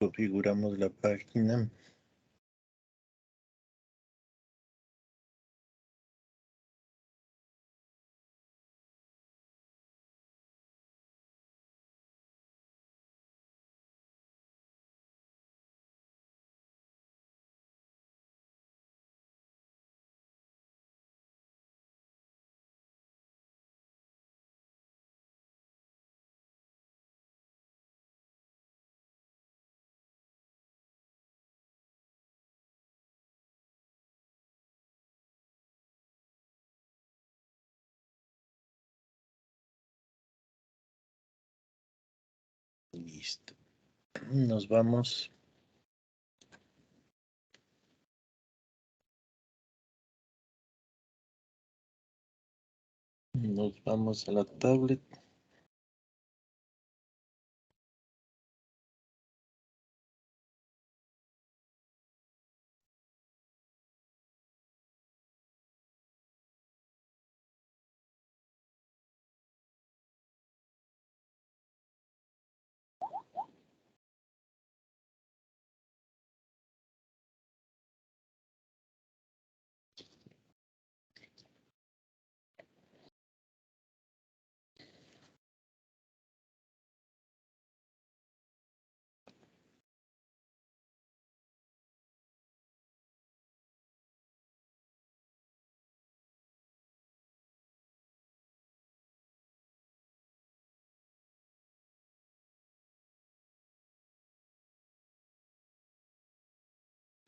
Configuramos la página. Listo. Nos vamos. Nos vamos a la tablet.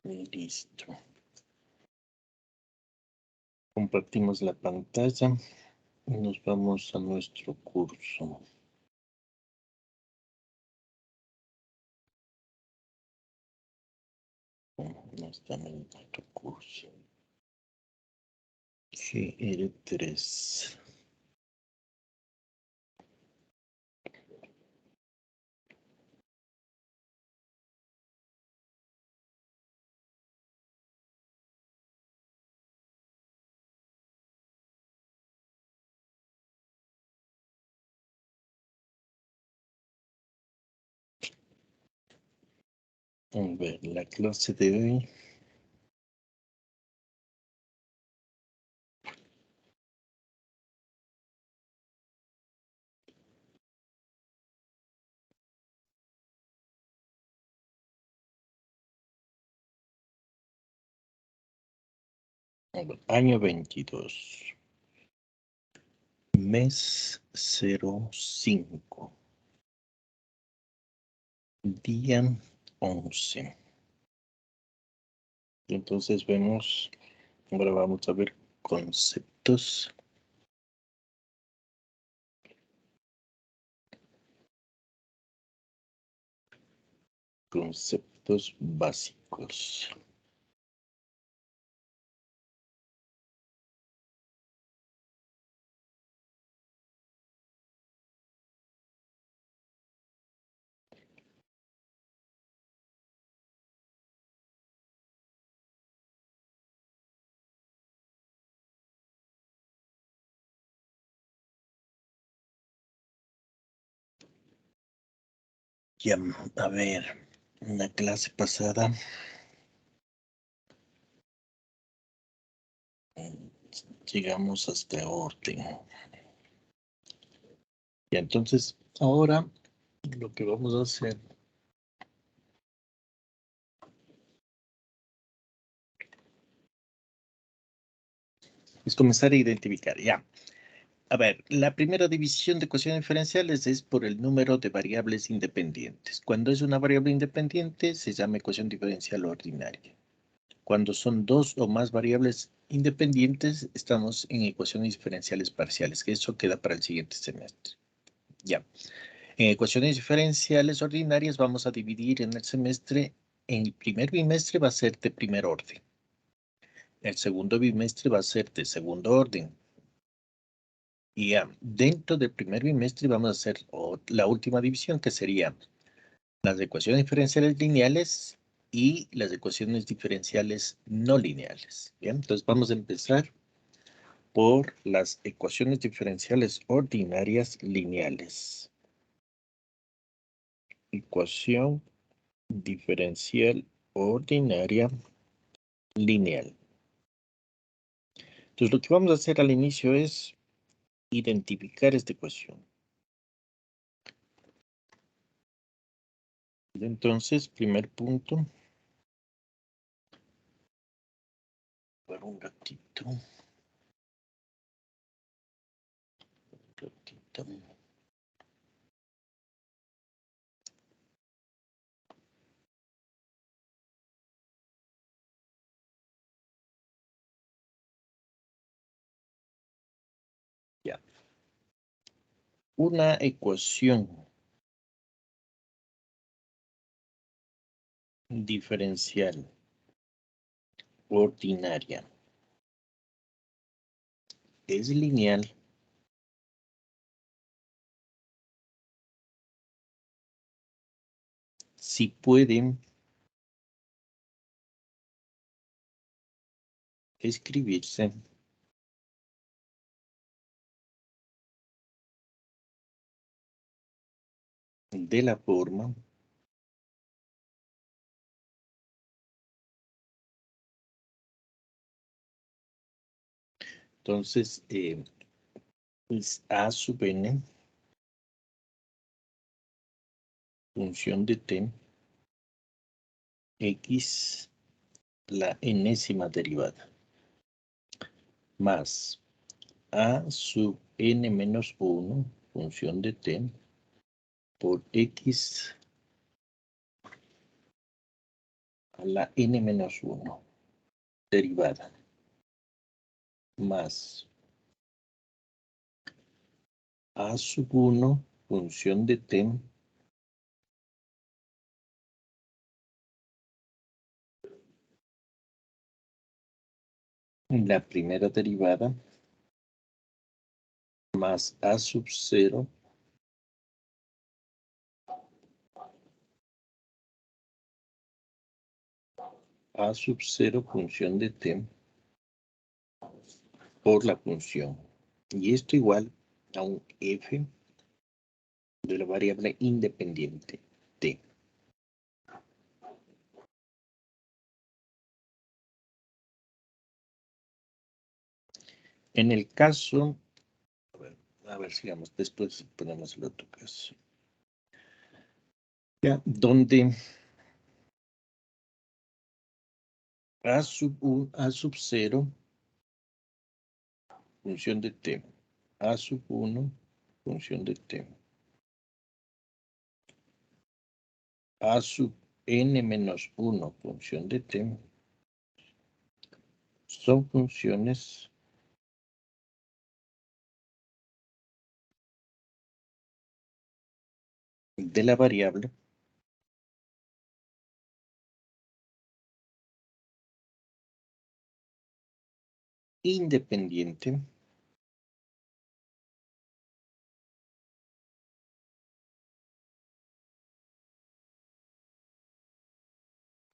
Listo. Compartimos la pantalla y nos vamos a nuestro curso. No está en nuestro curso. GR3. A ver, la clase de hoy. Año 22. Mes 05. Día 11. Entonces vemos, ahora vamos a ver conceptos. Conceptos básicos. Ya, a ver, en la clase pasada llegamos hasta orden. Y entonces ahora lo que vamos a hacer es comenzar a identificar. Ya. A ver, la primera división de ecuaciones diferenciales es por el número de variables independientes. Cuando es una variable independiente, se llama ecuación diferencial ordinaria. Cuando son dos o más variables independientes, estamos en ecuaciones diferenciales parciales, que eso queda para el siguiente semestre. Ya. En ecuaciones diferenciales ordinarias vamos a dividir en el semestre. En el primer bimestre va a ser de primer orden. El segundo bimestre va a ser de segundo orden. Y dentro del primer bimestre vamos a hacer la última división, que sería las ecuaciones diferenciales lineales y las ecuaciones diferenciales no lineales. Bien, entonces vamos a empezar por las ecuaciones diferenciales ordinarias lineales. Ecuación diferencial ordinaria lineal. Entonces, lo que vamos a hacer al inicio es identificar esta ecuación. Entonces, primer punto. Para un ratito. Ya. Una ecuación diferencial ordinaria es lineal si pueden escribirse de la forma entonces es a sub n función de t x la enésima derivada más a sub n menos 1 función de t por x a la n menos 1 derivada más a sub 1 función de t la primera derivada más a sub 0 a sub 0 función de t por la función. Y esto igual a un f de la variable independiente t. En el caso, a ver, sigamos, después ponemos el otro caso. Ya, donde a sub 0 función de t, a sub 1 función de t, a sub n menos 1 función de t, son funciones de la variable independiente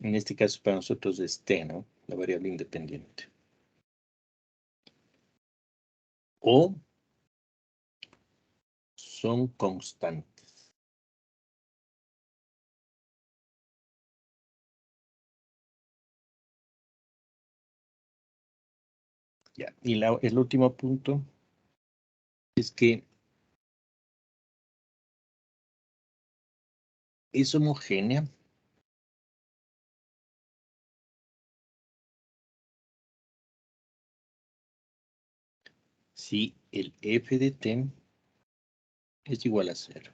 en este caso para nosotros es t, ¿no? La variable independiente. O son constantes. Ya. Y el último punto es que es homogénea si el f de t es igual a 0.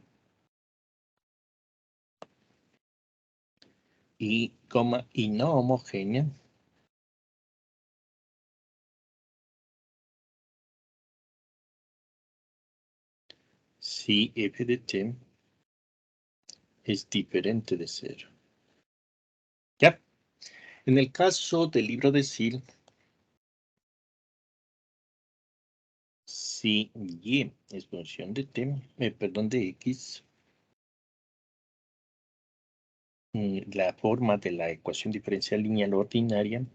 Y no homogénea si f de t es diferente de 0. ¿Ya? En el caso del libro de Sil, si y es función de t, perdón, de x, la forma de la ecuación diferencial lineal ordinaria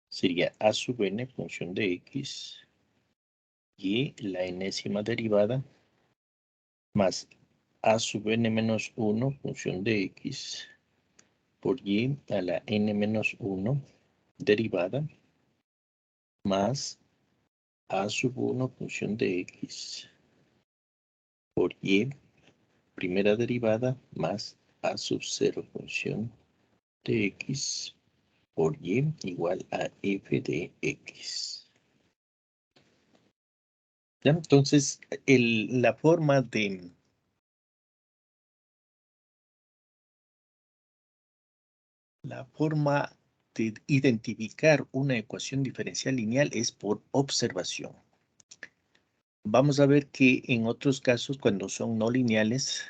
sería a sub n función de x y la enésima derivada más a sub n menos 1 función de x por y a la n menos 1 derivada más a sub 1 función de x por y primera derivada más a sub 0 función de x por y igual a f de x. ¿Ya? Entonces, la forma de identificar una ecuación diferencial lineal es por observación. Vamos a ver que en otros casos, cuando son no lineales,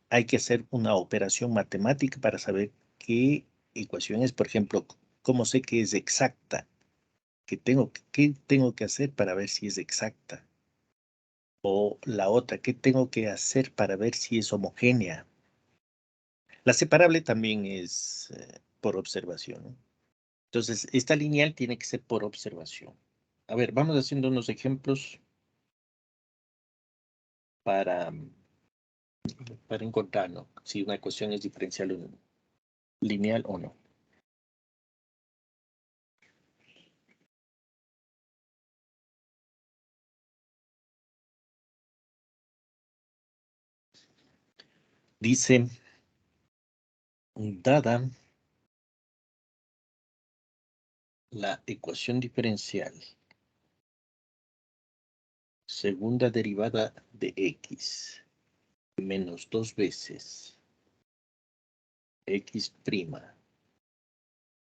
hay que hacer una operación matemática para saber qué ecuación es. Por ejemplo, cómo sé que es exacta, qué tengo que hacer para ver si es exacta. O la otra, qué tengo que hacer para ver si es homogénea. La separable también es por observación, ¿no? Entonces, esta lineal tiene que ser por observación. A ver, vamos haciendo unos ejemplos para, para encontrar, ¿no?, si una ecuación es diferencial o no, lineal o no. Dice, dada la ecuación diferencial, segunda derivada de x menos 2 veces x'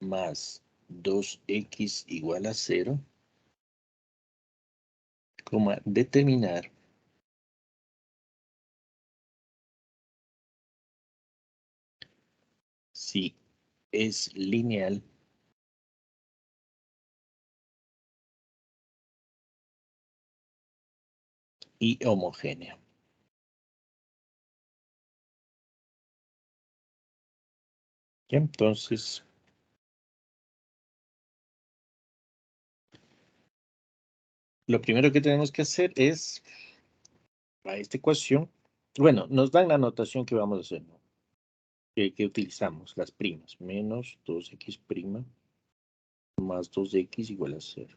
más 2x igual a 0, determinar si es lineal y homogénea. ¿Ya? Entonces, lo primero que tenemos que hacer es, a esta ecuación, bueno, nos dan la notación que vamos a hacer, ¿no?, que utilizamos, las primas, menos 2x' más 2x igual a 0.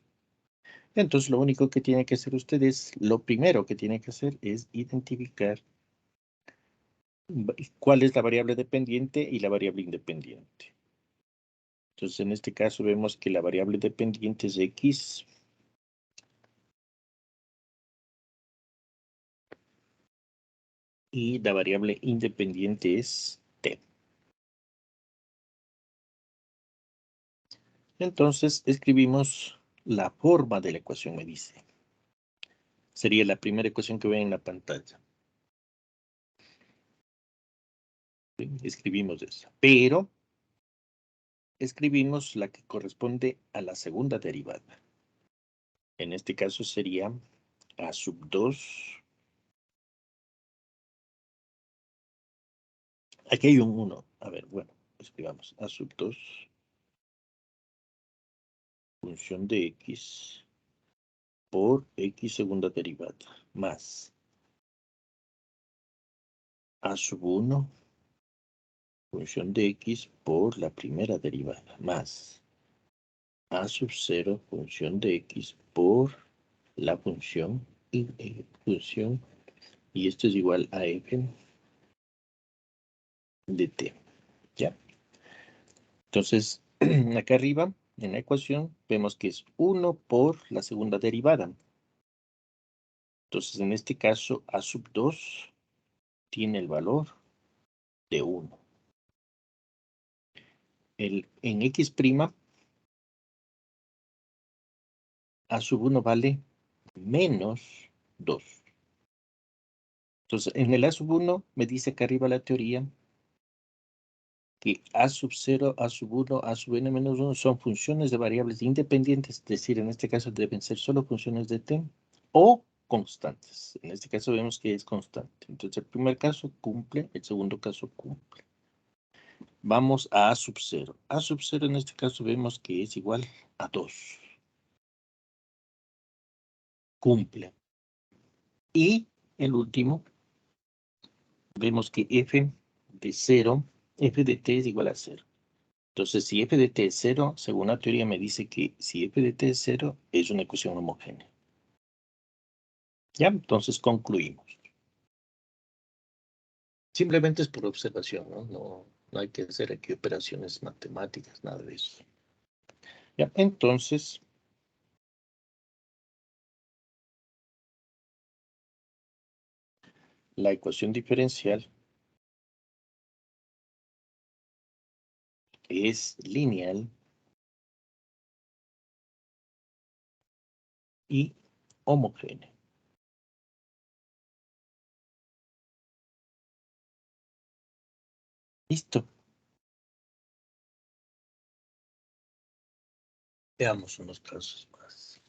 Entonces, lo único que tiene que hacer ustedes, lo primero que tiene que hacer es identificar cuál es la variable dependiente y la variable independiente. Entonces, en este caso vemos que la variable dependiente es x y la variable independiente es t. Entonces, escribimos la forma de la ecuación, me dice. Sería la primera ecuación que ven en la pantalla. ¿Sí? Escribimos esa, pero escribimos la que corresponde a la segunda derivada. En este caso sería a sub 2. Aquí hay un 1. A ver, bueno, escribamos a sub 2 función de x por x segunda derivada más a sub 1 función de x por la primera derivada más a sub 0 función de x por la función y esto es igual a f de t. ¿Ya? Entonces, acá arriba, en la ecuación, vemos que es 1 por la segunda derivada. Entonces, en este caso, a sub 2 tiene el valor de 1. En x', a sub 1 vale menos 2. Entonces, en el a sub 1 me dice acá arriba la teoría que a sub 0, a sub 1, a sub n menos 1 son funciones de variables independientes, es decir, en este caso deben ser solo funciones de t, o constantes. En este caso vemos que es constante. Entonces, el primer caso cumple, el segundo caso cumple. Vamos a sub 0. A sub 0 en este caso vemos que es igual a 2. Cumple. Y el último, vemos que f de 0, f de t es igual a 0. Entonces, si f de t es 0, según la teoría me dice que si f de t es 0, es una ecuación homogénea. Ya, entonces concluimos. Simplemente es por observación, ¿no? No hay que hacer aquí operaciones matemáticas, nada de eso. Ya, entonces, la ecuación diferencial es lineal y homogénea. Listo. Veamos unos casos más.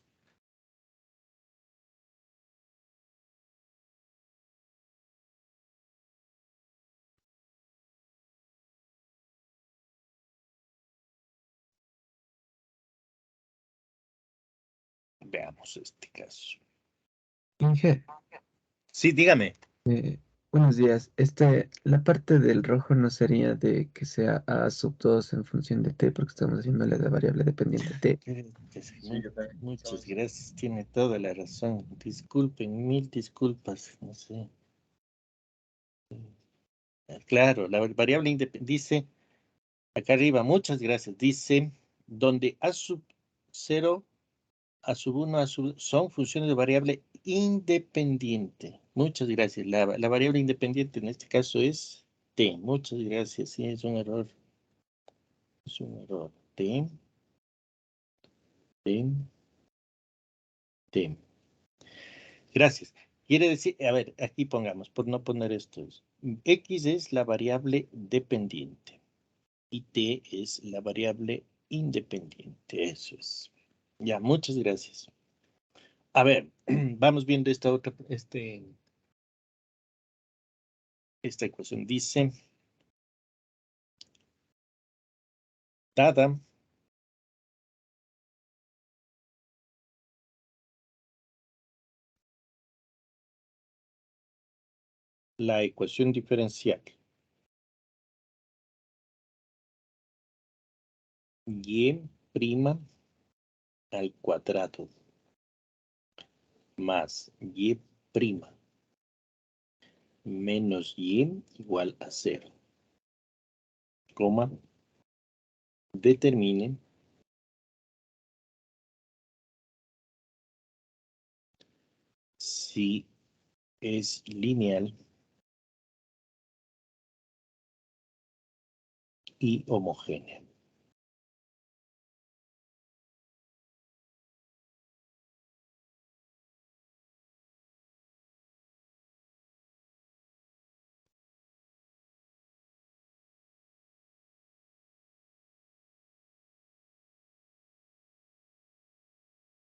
Veamos este caso. Inge, Sí, dígame. eh, buenos días. La parte del rojo no sería de que sea A sub 2 en función de t, porque estamos haciéndole la variable dependiente t. Muchas gracias, tiene toda la razón. Disculpen, mil disculpas. No sé. Claro, la variable independiente dice, acá arriba, muchas gracias, dice, donde A sub 0, A sub 1, A sub son funciones de variable independiente. Muchas gracias. La variable independiente en este caso es t. Muchas gracias. Sí, es un error. Es un error. T, T, T. Gracias. Quiere decir, a ver, aquí pongamos, por no poner esto, X es la variable dependiente y T es la variable independiente. Eso es. Ya, muchas gracias. A ver, vamos viendo esta otra, esta ecuación. Dice, dada la ecuación diferencial y' al cuadrado más y' menos y igual a 0, coma, determine si es lineal y homogénea.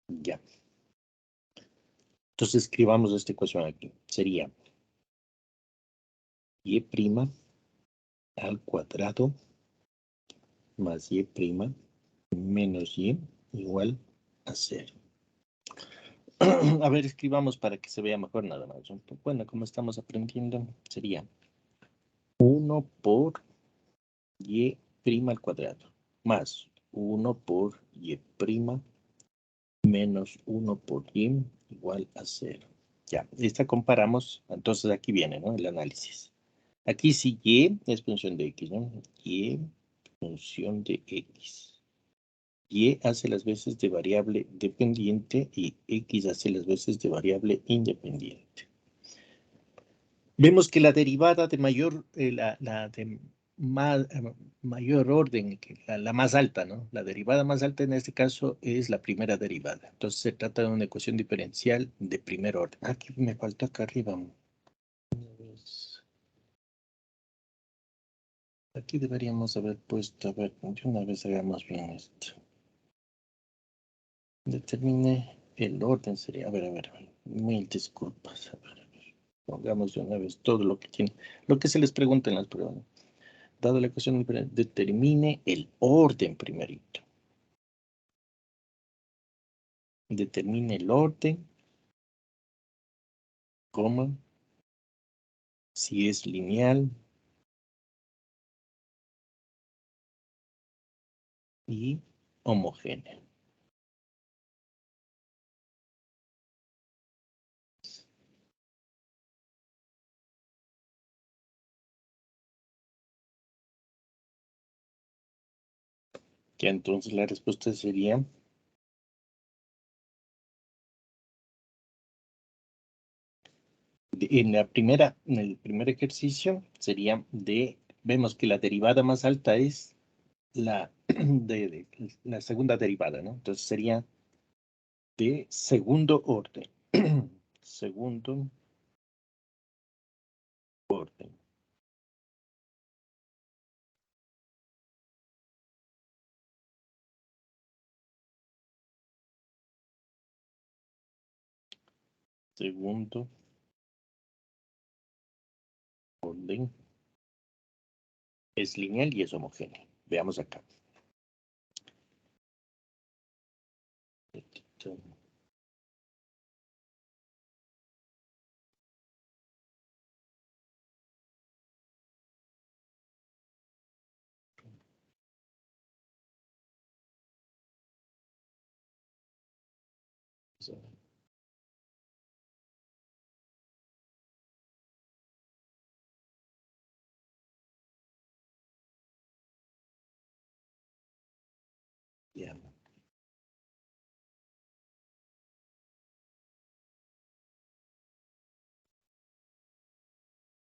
Ya. Entonces escribamos esta ecuación aquí. Sería y' al cuadrado más y' menos y igual a 0. A ver, escribamos para que se vea mejor nada más. Bueno, como estamos aprendiendo, sería 1 por y' al cuadrado más 1 por y' menos 1 por y igual a 0. Ya, esta comparamos, entonces aquí viene, ¿no? El análisis. Aquí sí y es función de x, ¿no? Y función de x. Y hace las veces de variable dependiente y x hace las veces de variable independiente. Vemos que la derivada de mayor, la de mayor orden, que la más alta, ¿no? La derivada más alta en este caso es la primera derivada. Entonces se trata de una ecuación diferencial de primer orden. Aquí me falta acá arriba. Aquí deberíamos haber puesto, a ver, de una vez hagamos bien esto. Determine el orden, sería, a ver, mil disculpas, a ver, pongamos de una vez todo lo que tiene, lo que se les pregunta en las pruebas. Dado la ecuación, determine el orden primerito. Determine el orden, coma, si es lineal y homogénea. Que entonces la respuesta sería en el primer ejercicio sería vemos que la derivada más alta es la la segunda derivada, ¿no? Entonces sería de segundo orden. Segundo orden. Segundo orden. Es lineal y es homogéneo. Veamos acá. Ya.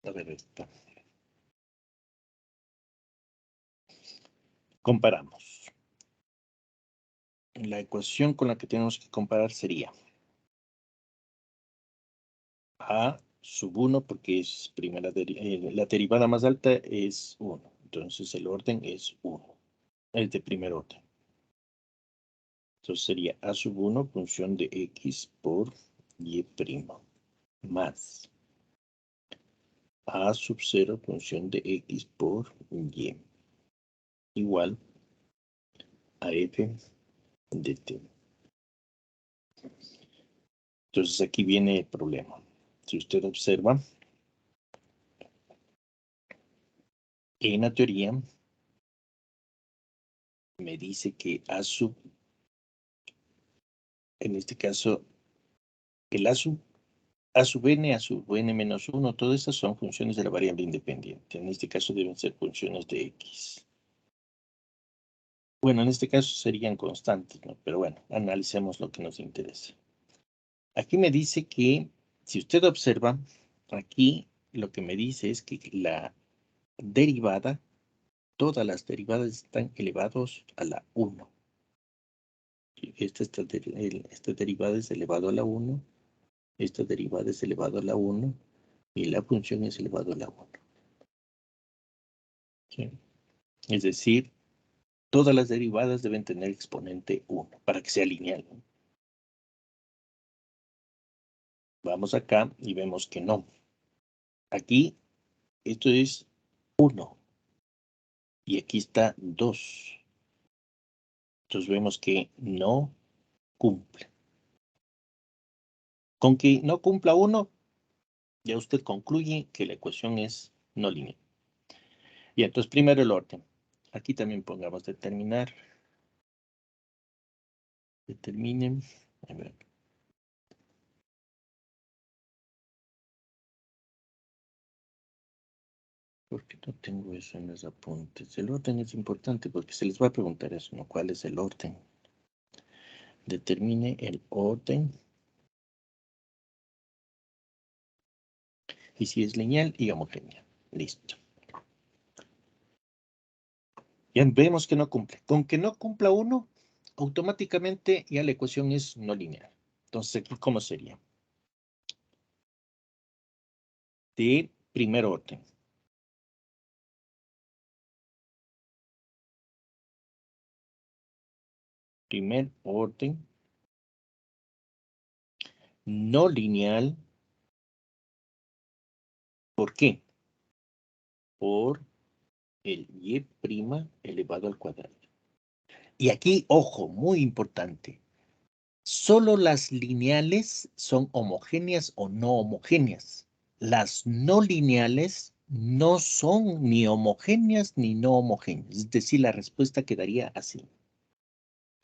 A ver esta. Comparamos. La ecuación con la que tenemos que comparar sería A sub 1, porque es la derivada más alta es 1. Entonces el orden es 1. Es de primer orden. Entonces sería A sub 1 función de X por Y primo. Más A sub 0 función de X por Y. Igual a F de T. Entonces aquí viene el problema. Si usted observa, en la teoría me dice que en este caso, el A sub n, A sub n menos 1, todas estas son funciones de la variable independiente. En este caso deben ser funciones de X. Bueno, en este caso serían constantes, ¿no? Pero bueno, analicemos lo que nos interesa. Aquí me dice que, si usted observa, aquí lo que me dice es que la derivada, todas las derivadas están elevados a la 1. Esta derivada es elevado a la 1, esta derivada es elevado a la 1 y la función es elevado a la 1. ¿Sí? Es decir, todas las derivadas deben tener exponente 1 para que sea lineal. Vamos acá y vemos que no. Aquí esto es 1 y aquí está 2. Entonces vemos que no cumple. Con que no cumpla 1, ya usted concluye que la ecuación es no lineal. Y entonces primero el orden. Aquí también pongamos determinar. Determinen. A ver. ¿Por qué no tengo eso en los apuntes? El orden es importante porque se les va a preguntar eso, ¿no? ¿Cuál es el orden? Determine el orden. Y si es lineal y homogénea. Listo. Ya vemos que no cumple. Con que no cumpla 1, automáticamente ya la ecuación es no lineal. Entonces, aquí, ¿cómo sería? De primer orden. Primer orden. No lineal. ¿Por qué? Por el y' elevado al cuadrado. Y aquí, ojo, muy importante. Solo las lineales son homogéneas o no homogéneas. Las no lineales no son ni homogéneas ni no homogéneas. Es decir, la respuesta quedaría así.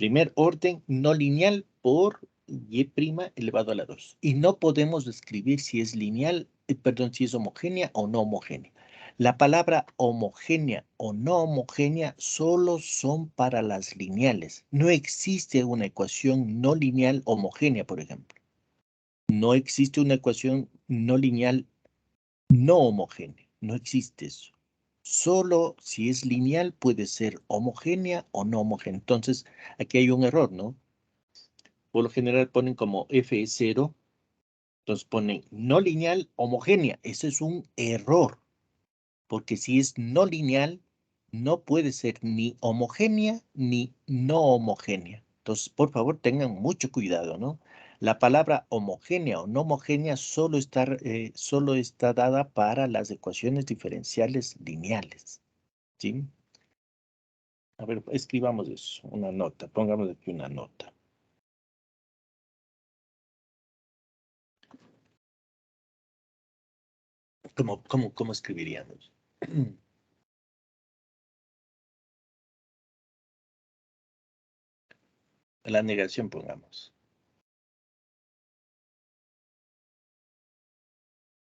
Primer orden no lineal por y' elevado a la 2. Y no podemos describir si es lineal, perdón, si es homogénea o no homogénea. La palabra homogénea o no homogénea solo son para las lineales. No existe una ecuación no lineal homogénea, por ejemplo. No existe una ecuación no lineal no homogénea. No existe eso. Solo si es lineal puede ser homogénea o no homogénea. Entonces, aquí hay un error, ¿no? Por lo general ponen como f es 0. Entonces ponen no lineal homogénea. Eso es un error. Porque si es no lineal, no puede ser ni homogénea ni no homogénea. Entonces, por favor, tengan mucho cuidado, ¿no? La palabra homogénea o no homogénea solo está dada para las ecuaciones diferenciales lineales, ¿sí? A ver, escribamos eso, una nota, pongamos aquí una nota. ¿Cómo escribiríamos? La negación, pongamos.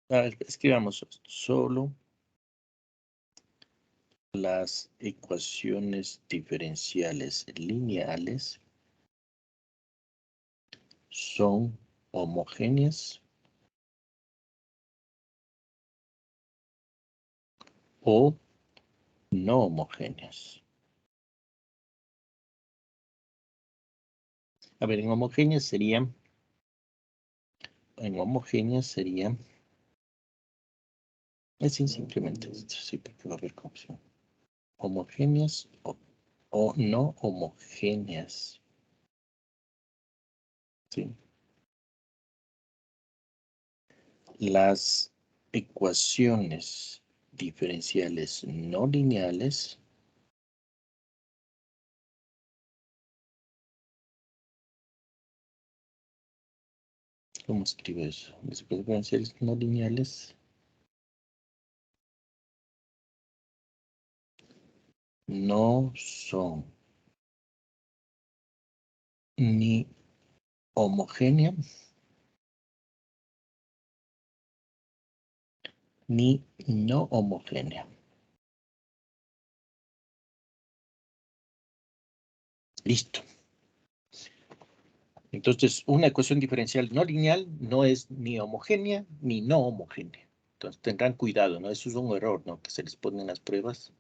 Escribamos solo las ecuaciones diferenciales lineales son homogéneas o no homogéneas. A ver, en homogéneas serían, así simplemente esto, sí, porque va a haber confusión. Homogéneas o no homogéneas. ¿Sí? Las ecuaciones diferenciales no lineales ¿cómo escribe eso? Las ecuaciones diferenciales no lineales no son ni homogéneas ni no homogénea. Listo. Entonces, una ecuación diferencial no lineal no es ni homogénea ni no homogénea. Entonces, tendrán cuidado, ¿no? Eso es un error, ¿no? Que se les pone en las pruebas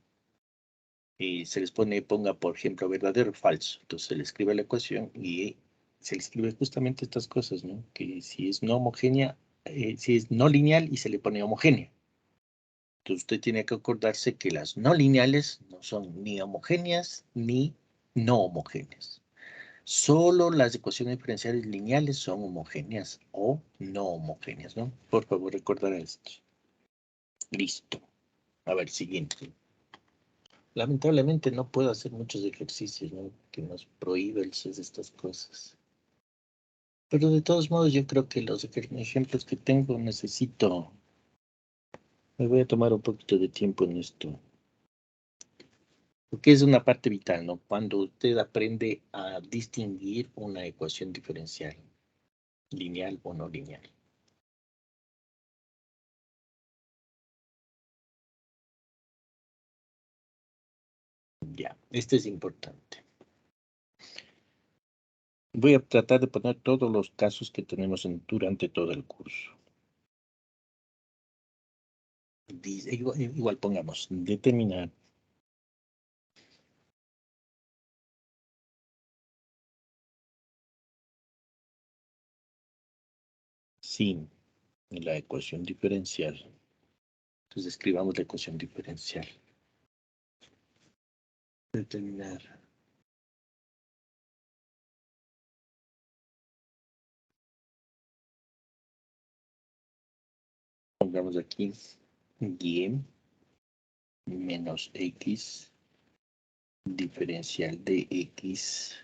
y se les ponga, por ejemplo, verdadero o falso. Entonces, se le escribe la ecuación y se le escribe justamente estas cosas, ¿no? Que si es no homogénea, si es no lineal y se le pone homogénea. Entonces, usted tiene que acordarse que las no lineales no son ni homogéneas ni no homogéneas. Solo las ecuaciones diferenciales lineales son homogéneas o no homogéneas, ¿no? Por favor, recordar esto. Listo. A ver, siguiente. Lamentablemente no puedo hacer muchos ejercicios, ¿no? Que nos prohíbe el CES estas cosas. Pero de todos modos, yo creo que los ejemplos que tengo necesito. Me voy a tomar un poquito de tiempo en esto. Porque es una parte vital, ¿no? Cuando usted aprende a distinguir una ecuación diferencial, lineal o no lineal. Ya, este es importante. Voy a tratar de poner todos los casos que tenemos durante todo el curso. Igual pongamos determinar sin la ecuación diferencial. Entonces escribamos la ecuación diferencial. Determinar pongamos aquí y menos x diferencial de x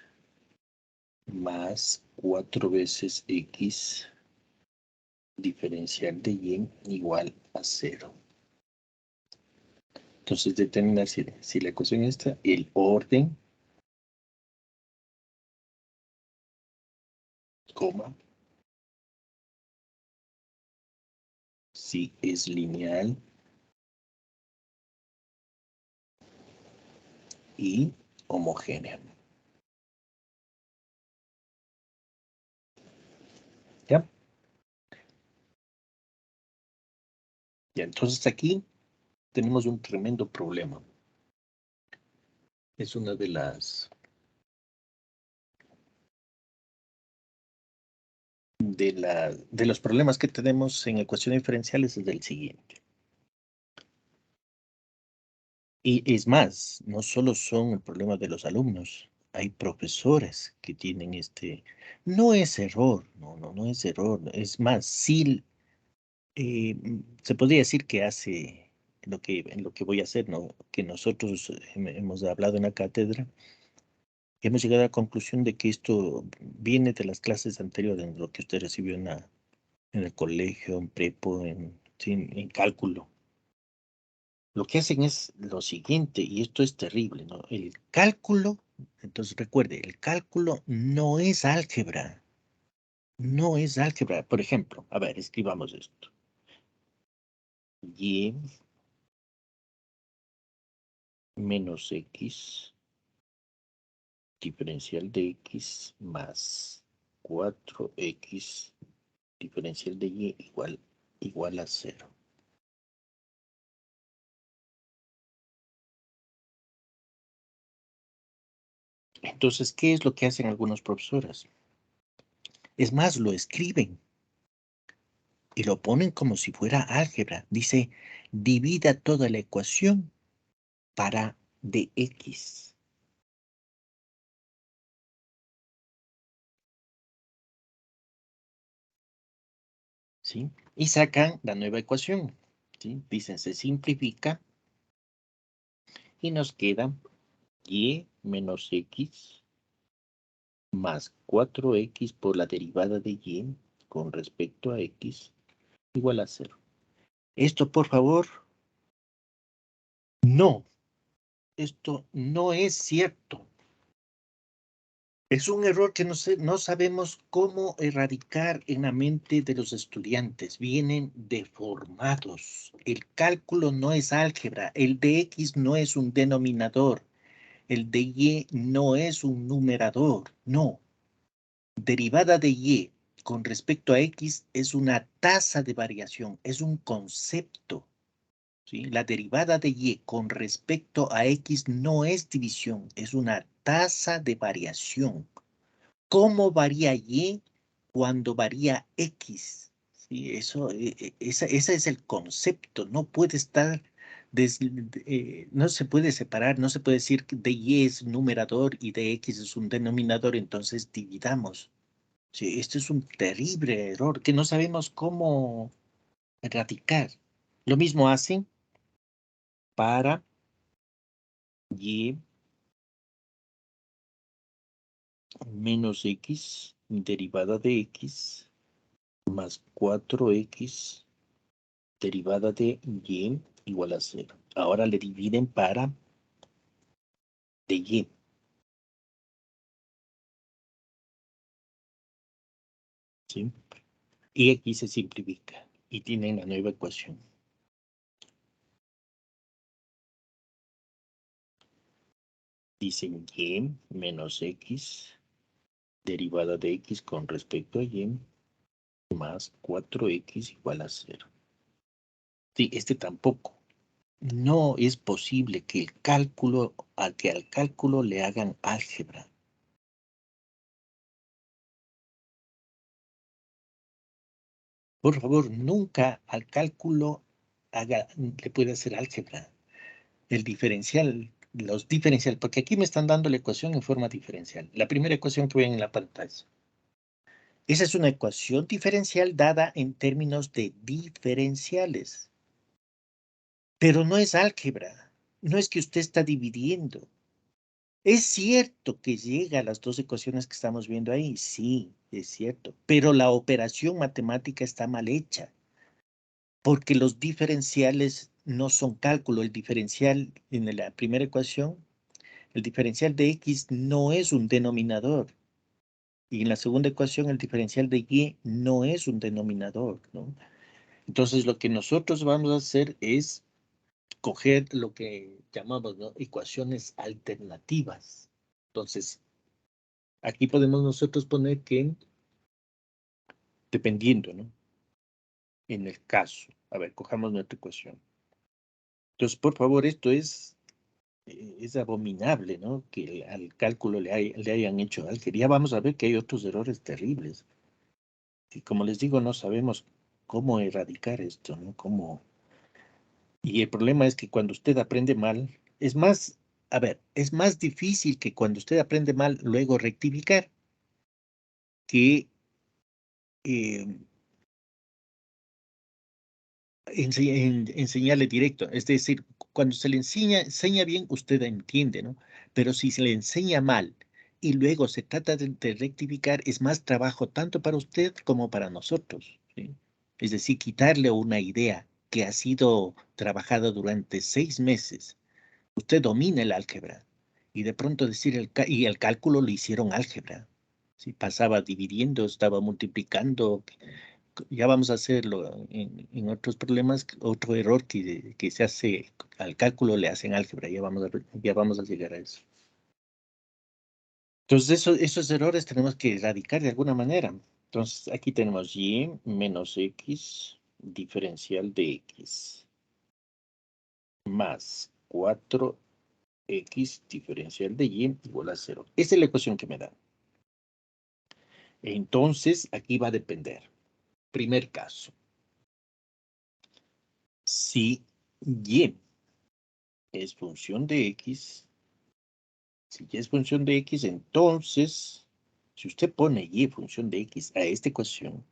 más 4 veces x diferencial de y igual a 0. Entonces determinar si la ecuación está, el orden coma, si es lineal y homogénea. ¿Ya? Ya, entonces aquí tenemos un tremendo problema. Es una de los problemas que tenemos en ecuaciones diferenciales es el siguiente. Y es más, no solo son el problema de los alumnos, hay profesores que tienen no es error, no es error, es más, sí, se podría decir que hace en lo que voy a hacer, ¿no? Que nosotros hemos hablado en la cátedra, hemos llegado a la conclusión de que esto viene de las clases anteriores, en lo que usted recibió en el colegio, en prepo, sí, en cálculo. Lo que hacen es lo siguiente, y esto es terrible, ¿no? El cálculo, entonces recuerde, el cálculo no es álgebra, no es álgebra. Por ejemplo, a ver, escribamos esto. Y menos x diferencial de x más 4x diferencial de y igual a 0. Entonces, ¿qué es lo que hacen algunos profesores? Es más, lo escriben y lo ponen como si fuera álgebra. Dice, divida toda la ecuación para dx. ¿Sí? Y sacan la nueva ecuación. ¿Sí? Dicen, se simplifica y nos queda y menos x más 4x por la derivada de y con respecto a x igual a 0. Esto, por favor, no. Esto no es cierto. Es un error que no sabemos cómo erradicar en la mente de los estudiantes. Vienen deformados. El cálculo no es álgebra. El de x no es un denominador. El de y no es un numerador. No. Derivada de y con respecto a x es una tasa de variación. Es un concepto. ¿Sí? La derivada de y con respecto a x no es división. Es una tasa de variación. ¿Cómo varía y cuando varía x? Sí, ese es el concepto. No puede estar, no se puede separar, no se puede decir que de y es numerador y de x es un denominador, entonces dividamos. Sí, esto es un terrible error que no sabemos cómo erradicar. Lo mismo hacen para y menos x derivada de x más 4x derivada de y igual a 0. Ahora le dividen para de y. ¿Sí? Y aquí se simplifica y tienen la nueva ecuación. Dicen y menos x derivada de x con respecto a y más 4x igual a 0. Sí, este tampoco. No es posible que al cálculo le hagan álgebra. Por favor, nunca al cálculo le puede hacer álgebra. El diferencial, los diferenciales, porque aquí me están dando la ecuación en forma diferencial. La primera ecuación que ven en la pantalla. Esa es una ecuación diferencial dada en términos de diferenciales. Pero no es álgebra. No es que usted está dividiendo. Es cierto que llega a las dos ecuaciones que estamos viendo ahí. Sí, es cierto. Pero la operación matemática está mal hecha. Porque los diferenciales no son cálculo. El diferencial en la primera ecuación, el diferencial de x no es un denominador. Y en la segunda ecuación el diferencial de y no es un denominador, ¿no? Entonces lo que nosotros vamos a hacer es coger lo que llamamos, ¿no?, ecuaciones alternativas. Entonces, aquí podemos nosotros poner que, dependiendo, ¿no?, en el caso. A ver, cojamos nuestra ecuación. Entonces, por favor, esto es abominable, ¿no?, que al cálculo le hayan hecho álgebra. Ya vamos a ver que hay otros errores terribles. Y como les digo, no sabemos cómo erradicar esto, ¿no? Y el problema es que cuando usted aprende mal, es más, a ver, es más difícil que cuando usted aprende mal, luego rectificar, que eh, enseñarle directo. Es decir, cuando se le enseña bien, usted entiende, ¿no? Pero si se le enseña mal y luego se trata de rectificar, es más trabajo tanto para usted como para nosotros, ¿sí? Es decir, quitarle una idea que ha sido trabajada durante 6 meses. Usted domina el álgebra y de pronto decir y el cálculo lo hicieron álgebra. ¿Sí? Pasaba dividiendo, estaba multiplicando. Ya vamos a hacerlo en otros problemas. Otro error que se hace al cálculo le hacen álgebra. Ya vamos a llegar a eso. Entonces, esos errores tenemos que erradicar de alguna manera. Entonces, aquí tenemos y menos x diferencial de x más 4x diferencial de y igual a 0. Esa es la ecuación que me da. Entonces, aquí va a depender. Primer caso. Si y es función de x, si y es función de x, entonces, si usted pone y función de x a esta ecuación,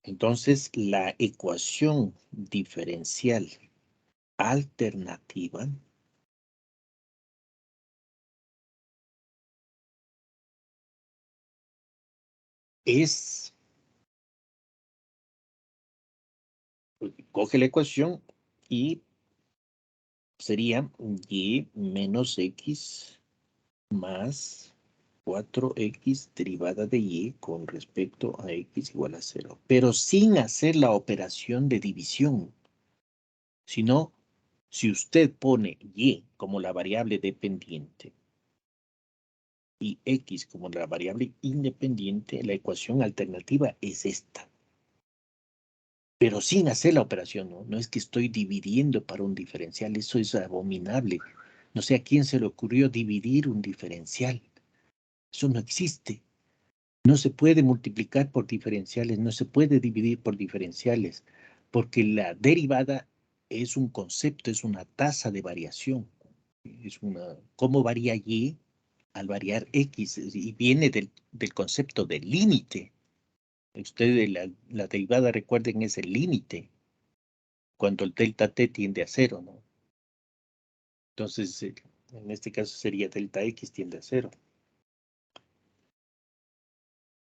entonces la ecuación diferencial alternativa es, coge la ecuación y sería y menos x más 4x derivada de y con respecto a x igual a 0, pero sin hacer la operación de división, sino si usted pone y como la variable dependiente y x como la variable independiente, la ecuación alternativa es esta. Pero sin hacer la operación, ¿no? No es que estoy dividiendo para un diferencial, eso es abominable. No sé a quién se le ocurrió dividir un diferencial. Eso no existe. No se puede multiplicar por diferenciales, no se puede dividir por diferenciales, porque la derivada es un concepto, es una tasa de variación. ¿Cómo varía y al variar x? Y viene del concepto del límite. Ustedes, la derivada, recuerden, es el límite, cuando el delta t tiende a 0, ¿no? Entonces, en este caso sería delta x tiende a 0.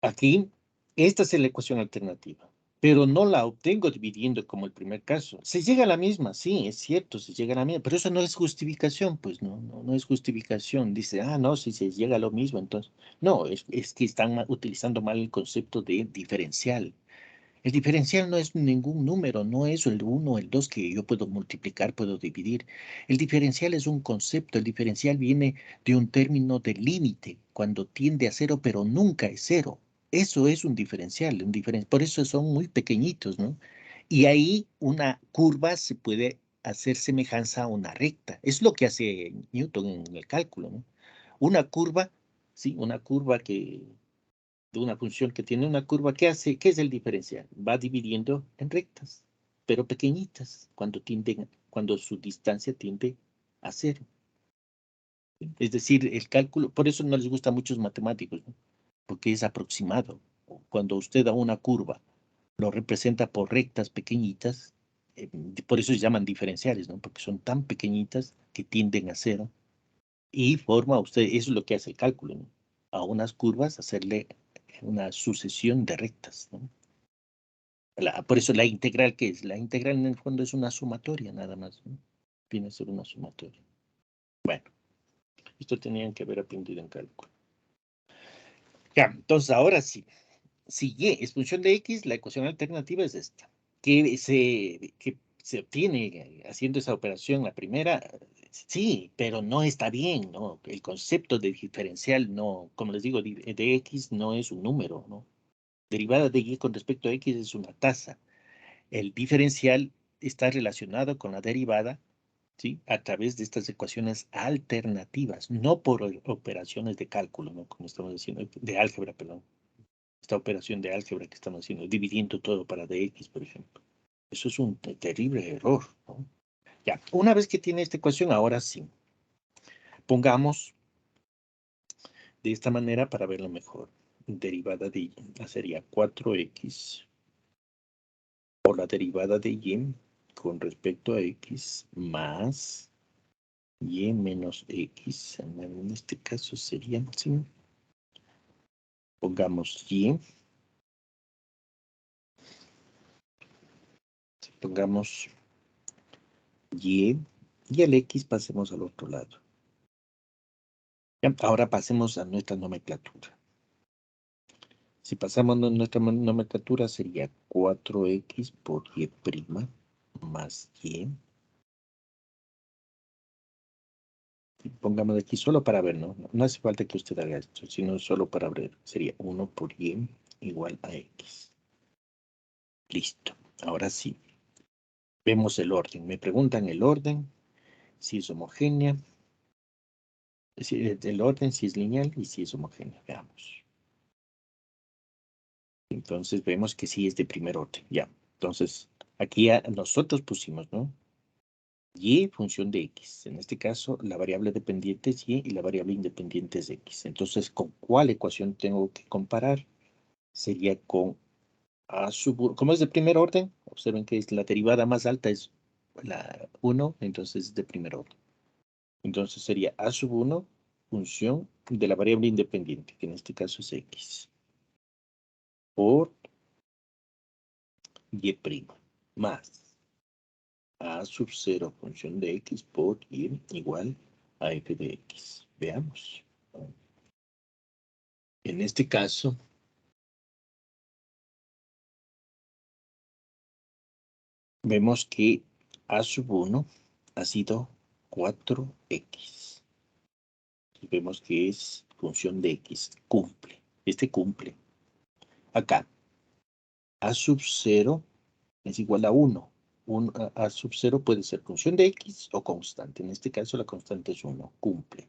Aquí, esta es la ecuación alternativa, pero no la obtengo dividiendo como el primer caso. Se llega a la misma, sí, es cierto, se llega a la misma, pero eso no es justificación, pues no es justificación. Dice, no, si se llega a lo mismo, entonces. No, es que están utilizando mal el concepto de diferencial. El diferencial no es ningún número, no es el 1, el 2 que yo puedo multiplicar, puedo dividir. El diferencial es un concepto, el diferencial viene de un término de límite, cuando tiende a 0, pero nunca es 0. Eso es un diferencial, por eso son muy pequeñitos, ¿no? Y ahí una curva se puede hacer semejanza a una recta. Es lo que hace Newton en el cálculo, ¿no? Una curva, sí, una curva de una función que tiene una curva, ¿qué hace? ¿Qué es el diferencial? Va dividiendo en rectas, pero pequeñitas, cuando su distancia tiende a 0. Es decir, el cálculo, por eso no les gusta a muchos matemáticos, ¿no? Porque es aproximado. Cuando usted da una curva, lo representa por rectas pequeñitas, por eso se llaman diferenciales, ¿no? Porque son tan pequeñitas que tienden a 0 y forma usted, eso es lo que hace el cálculo, ¿no? A unas curvas hacerle una sucesión de rectas, ¿no? Por eso la integral, ¿qué es? La integral en el fondo es una sumatoria, nada más, ¿no? Viene a ser una sumatoria. Bueno, esto tenían que haber aprendido en cálculo. Ya, entonces ahora sí. Si y es función de x, la ecuación alternativa es esta. Que se obtiene haciendo esa operación, la primera, sí, pero no está bien, ¿no? El concepto de diferencial no, como les digo, de x no es un número, ¿no? Derivada de y con respecto a x es una tasa. El diferencial está relacionado con la derivada, ¿sí? A través de estas ecuaciones alternativas, no por operaciones de cálculo, ¿no? Como estamos diciendo, de álgebra, perdón. Esta operación de álgebra que estamos haciendo, dividiendo todo para dx, por ejemplo. Eso es un terrible error, ¿no? Ya, una vez que tiene esta ecuación, ahora sí. Pongamos de esta manera para verlo mejor. Derivada de y sería 4x por la derivada de y con respecto a x más y menos x. En este caso sería, sí, pongamos y, pongamos y el x pasemos al otro lado. Ya, ahora pasemos a nuestra nomenclatura. Si pasamos a nuestra nomenclatura sería 4x por y' más y. Pongamos aquí solo para ver, ¿no? No hace falta que usted haga esto, sino solo para ver. Sería 1 por y igual a x. Listo. Ahora sí. Vemos el orden. Me preguntan el orden, si es homogénea, el orden, si es lineal y si es homogénea. Veamos. Entonces vemos que sí es de primer orden. Ya. Entonces, aquí nosotros pusimos, ¿no? Y función de x. En este caso, la variable dependiente es y la variable independiente es x. Entonces, ¿con cuál ecuación tengo que comparar? Sería con a sub 1. Como es de primer orden, observen que la derivada más alta es la 1, entonces es de primer orden. Entonces sería a sub 1 función de la variable independiente, que en este caso es x, por y' más a sub 0 función de x por y igual a f de x. Veamos. En este caso, vemos que a sub 1 ha sido 4x. Y vemos que es función de x. Cumple. Este cumple. Acá, a sub 0 es igual a 1. A sub 0 puede ser función de x o constante. En este caso, la constante es 1. Cumple.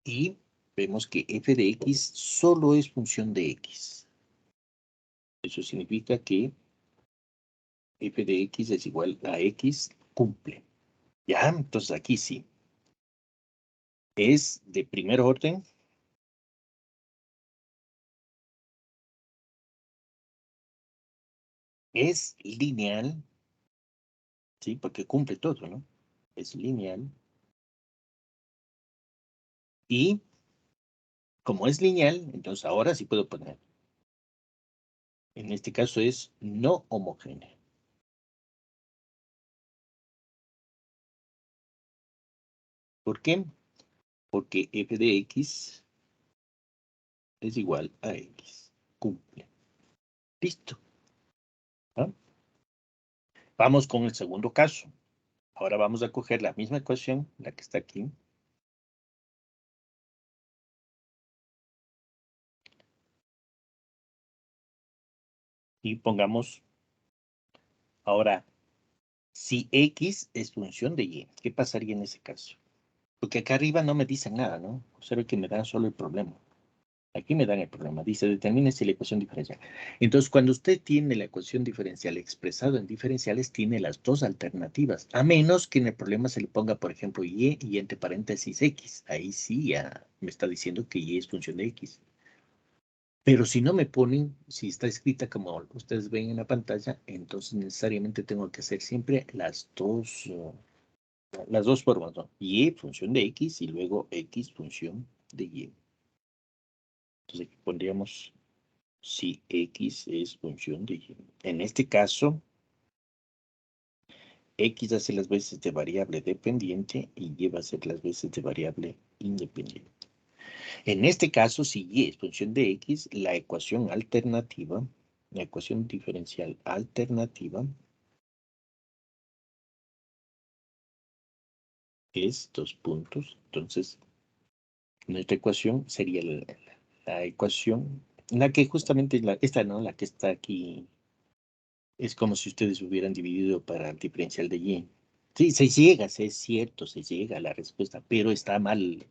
Y vemos que f de x solo es función de x. Eso significa que f de x es igual a x, cumple. Ya, entonces aquí sí. Es de primer orden. Es lineal. Sí, porque cumple todo, ¿no? Es lineal. Y como es lineal, entonces ahora sí puedo poner. En este caso es no homogénea. ¿Por qué? Porque f de x es igual a x. Cumple. Listo. ¿Ah? Vamos con el segundo caso. Ahora vamos a coger la misma ecuación, la que está aquí. Y pongamos ahora, si x es función de y, ¿qué pasaría en ese caso? Porque acá arriba no me dicen nada, ¿no? Observe que me dan solo el problema. Aquí me dan el problema. Dice, determine si la ecuación diferencial. Entonces, cuando usted tiene la ecuación diferencial expresado en diferenciales, tiene las dos alternativas. A menos que en el problema se le ponga, por ejemplo, y entre paréntesis x. Ahí sí ya me está diciendo que y es función de x. Pero si no me ponen, si está escrita como ustedes ven en la pantalla, entonces necesariamente tengo que hacer siempre las dos formas, ¿no? Y función de x y luego x función de y. Entonces aquí pondríamos si x es función de y. En este caso, x hace las veces de variable dependiente y y va a ser las veces de variable independiente. En este caso, si y es función de x, la ecuación alternativa, la ecuación diferencial alternativa es 2 puntos. Entonces, nuestra ecuación sería la ecuación, la que justamente, esta, ¿no? La que está aquí, es como si ustedes hubieran dividido para el diferencial de y. Sí, se llega, sí, es cierto, se llega a la respuesta, pero está mal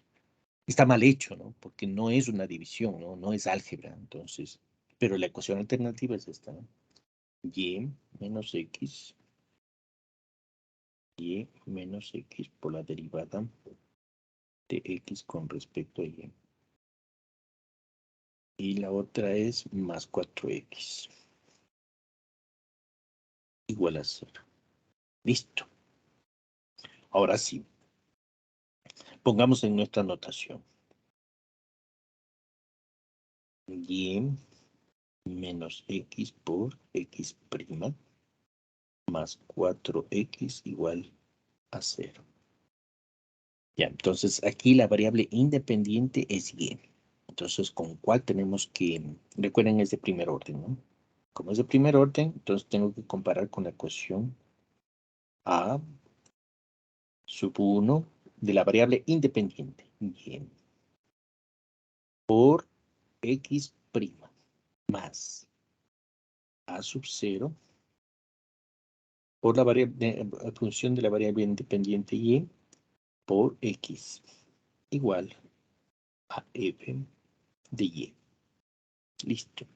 hecho, ¿no? Porque no es una división, ¿no? No es álgebra, entonces, pero la ecuación alternativa es esta, ¿no? Y menos x, y menos x por la derivada de x con respecto a y. Y la otra es más 4x igual a 0. Listo. Ahora sí, pongamos en nuestra notación. Y menos x por x' más 4x igual a 0. Ya, entonces aquí la variable independiente es y. Entonces, ¿con cuál tenemos que, recuerden, es de primer orden, ¿no? Como es de primer orden, entonces tengo que comparar con la ecuación a sub 1 de la variable independiente, y, por x' más a sub 0 por la variable, función de la variable independiente y por x igual a f de y. Listo.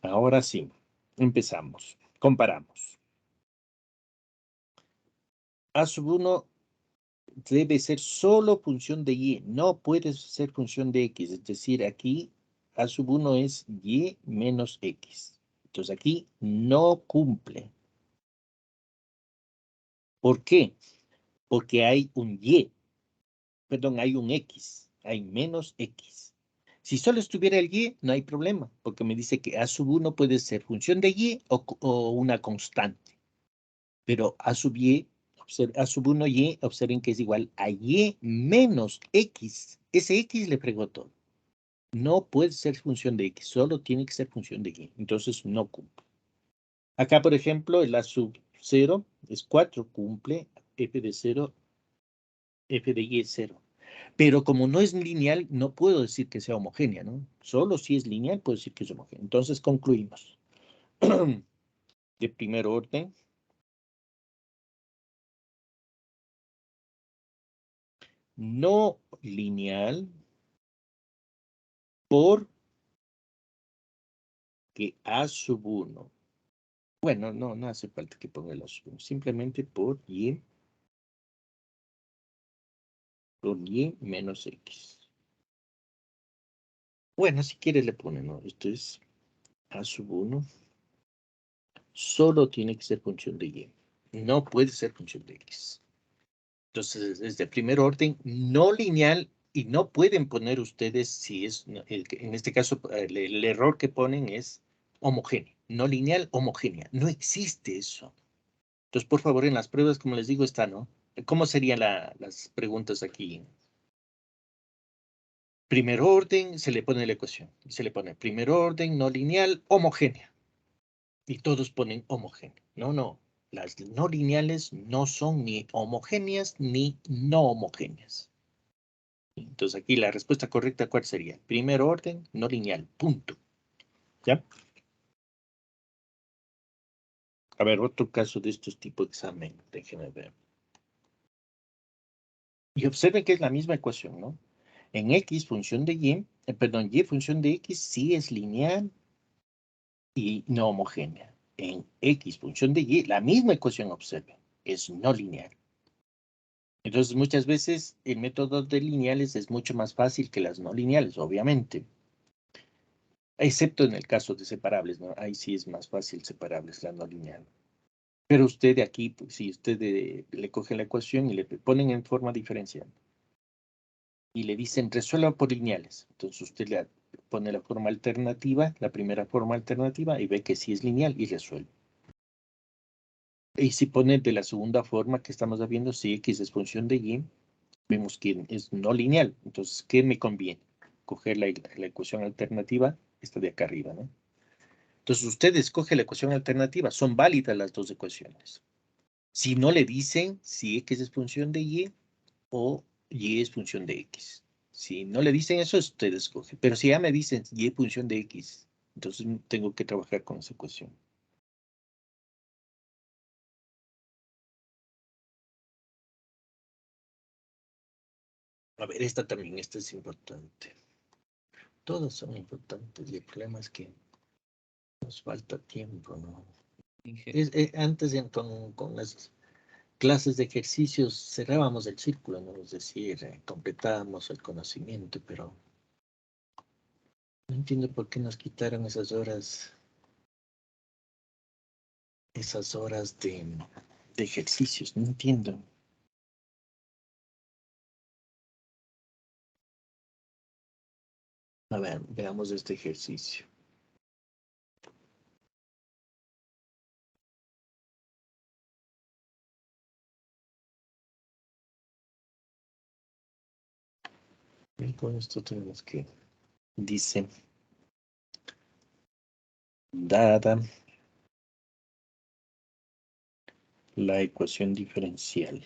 Ahora sí, empezamos. Comparamos. A sub 1 debe ser solo función de y, no puede ser función de x. Es decir, aquí a sub 1 es y menos x. Entonces aquí no cumple. ¿Por qué? Porque hay un y, perdón, hay un x, hay menos x. Si solo estuviera el y, no hay problema, porque me dice que a sub 1 puede ser función de y o una constante. Pero a sub y, a sub 1 y, observen que es igual a y menos x. Ese x le fregó todo. No puede ser función de x, solo tiene que ser función de y. Entonces no cumple. Acá, por ejemplo, el a sub 0 es 4, cumple, f de 0, f de y es 0. Pero como no es lineal, no puedo decir que sea homogénea, ¿no? Solo si es lineal puedo decir que es homogénea. Entonces concluimos. De primer orden, no lineal porque a sub 1. Bueno, no hace falta que ponga el a sub 1. Simplemente por y menos x. Bueno, si quiere le pone, ¿no? Esto es a sub 1. Solo tiene que ser función de y. No puede ser función de x. Entonces, es de primer orden, no lineal, y no pueden poner ustedes, si es, en este caso, el error que ponen es homogéneo. No lineal, homogénea. No existe eso. Entonces, por favor, en las pruebas, como les digo, está, ¿no? ¿Cómo serían las preguntas aquí? Primer orden, se le pone la ecuación. Se le pone primer orden, no lineal, homogénea. Y todos ponen homogénea. No. Las no lineales no son ni homogéneas ni no homogéneas. Entonces aquí la respuesta correcta, ¿cuál sería? Primer orden, no lineal, punto. ¿Ya? A ver, otro caso de estos tipos de examen. Déjenme ver. Y observen que es la misma ecuación, ¿no? En x función de y, perdón, y función de x sí es lineal y no homogénea. En x función de y, la misma ecuación, observen, es no lineal. Entonces, muchas veces el método de lineales es mucho más fácil que las no lineales, obviamente. Excepto en el caso de separables, ¿no? Ahí sí es más fácil separables, la no lineal. Pero usted de aquí, pues, si usted le coge la ecuación y le ponen en forma diferencial y le dicen resuelva por lineales, entonces usted le pone la forma alternativa, la primera forma alternativa, y ve que sí es lineal y resuelve. Y si pone de la segunda forma que estamos viendo, si x es función de y, Vemos que es no lineal. Entonces, ¿qué me conviene? Coger la ecuación alternativa, esta de acá arriba, ¿no? Entonces, usted escoge la ecuación alternativa. Son válidas las dos ecuaciones. Si no le dicen si X es función de Y o Y es función de X. Si no le dicen eso, usted escoge. Pero si ya me dicen Y es función de X, entonces tengo que trabajar con esa ecuación. A ver, esta también, esta es importante. Todas son importantes y el problema es que nos falta tiempo, ¿no? Antes con las clases de ejercicios cerrábamos el círculo, ¿no? Es decir, completábamos el conocimiento, pero no entiendo por qué nos quitaron esas horas de ejercicios, no entiendo. A ver, veamos este ejercicio. Y con esto tenemos que, dice, dada la ecuación diferencial,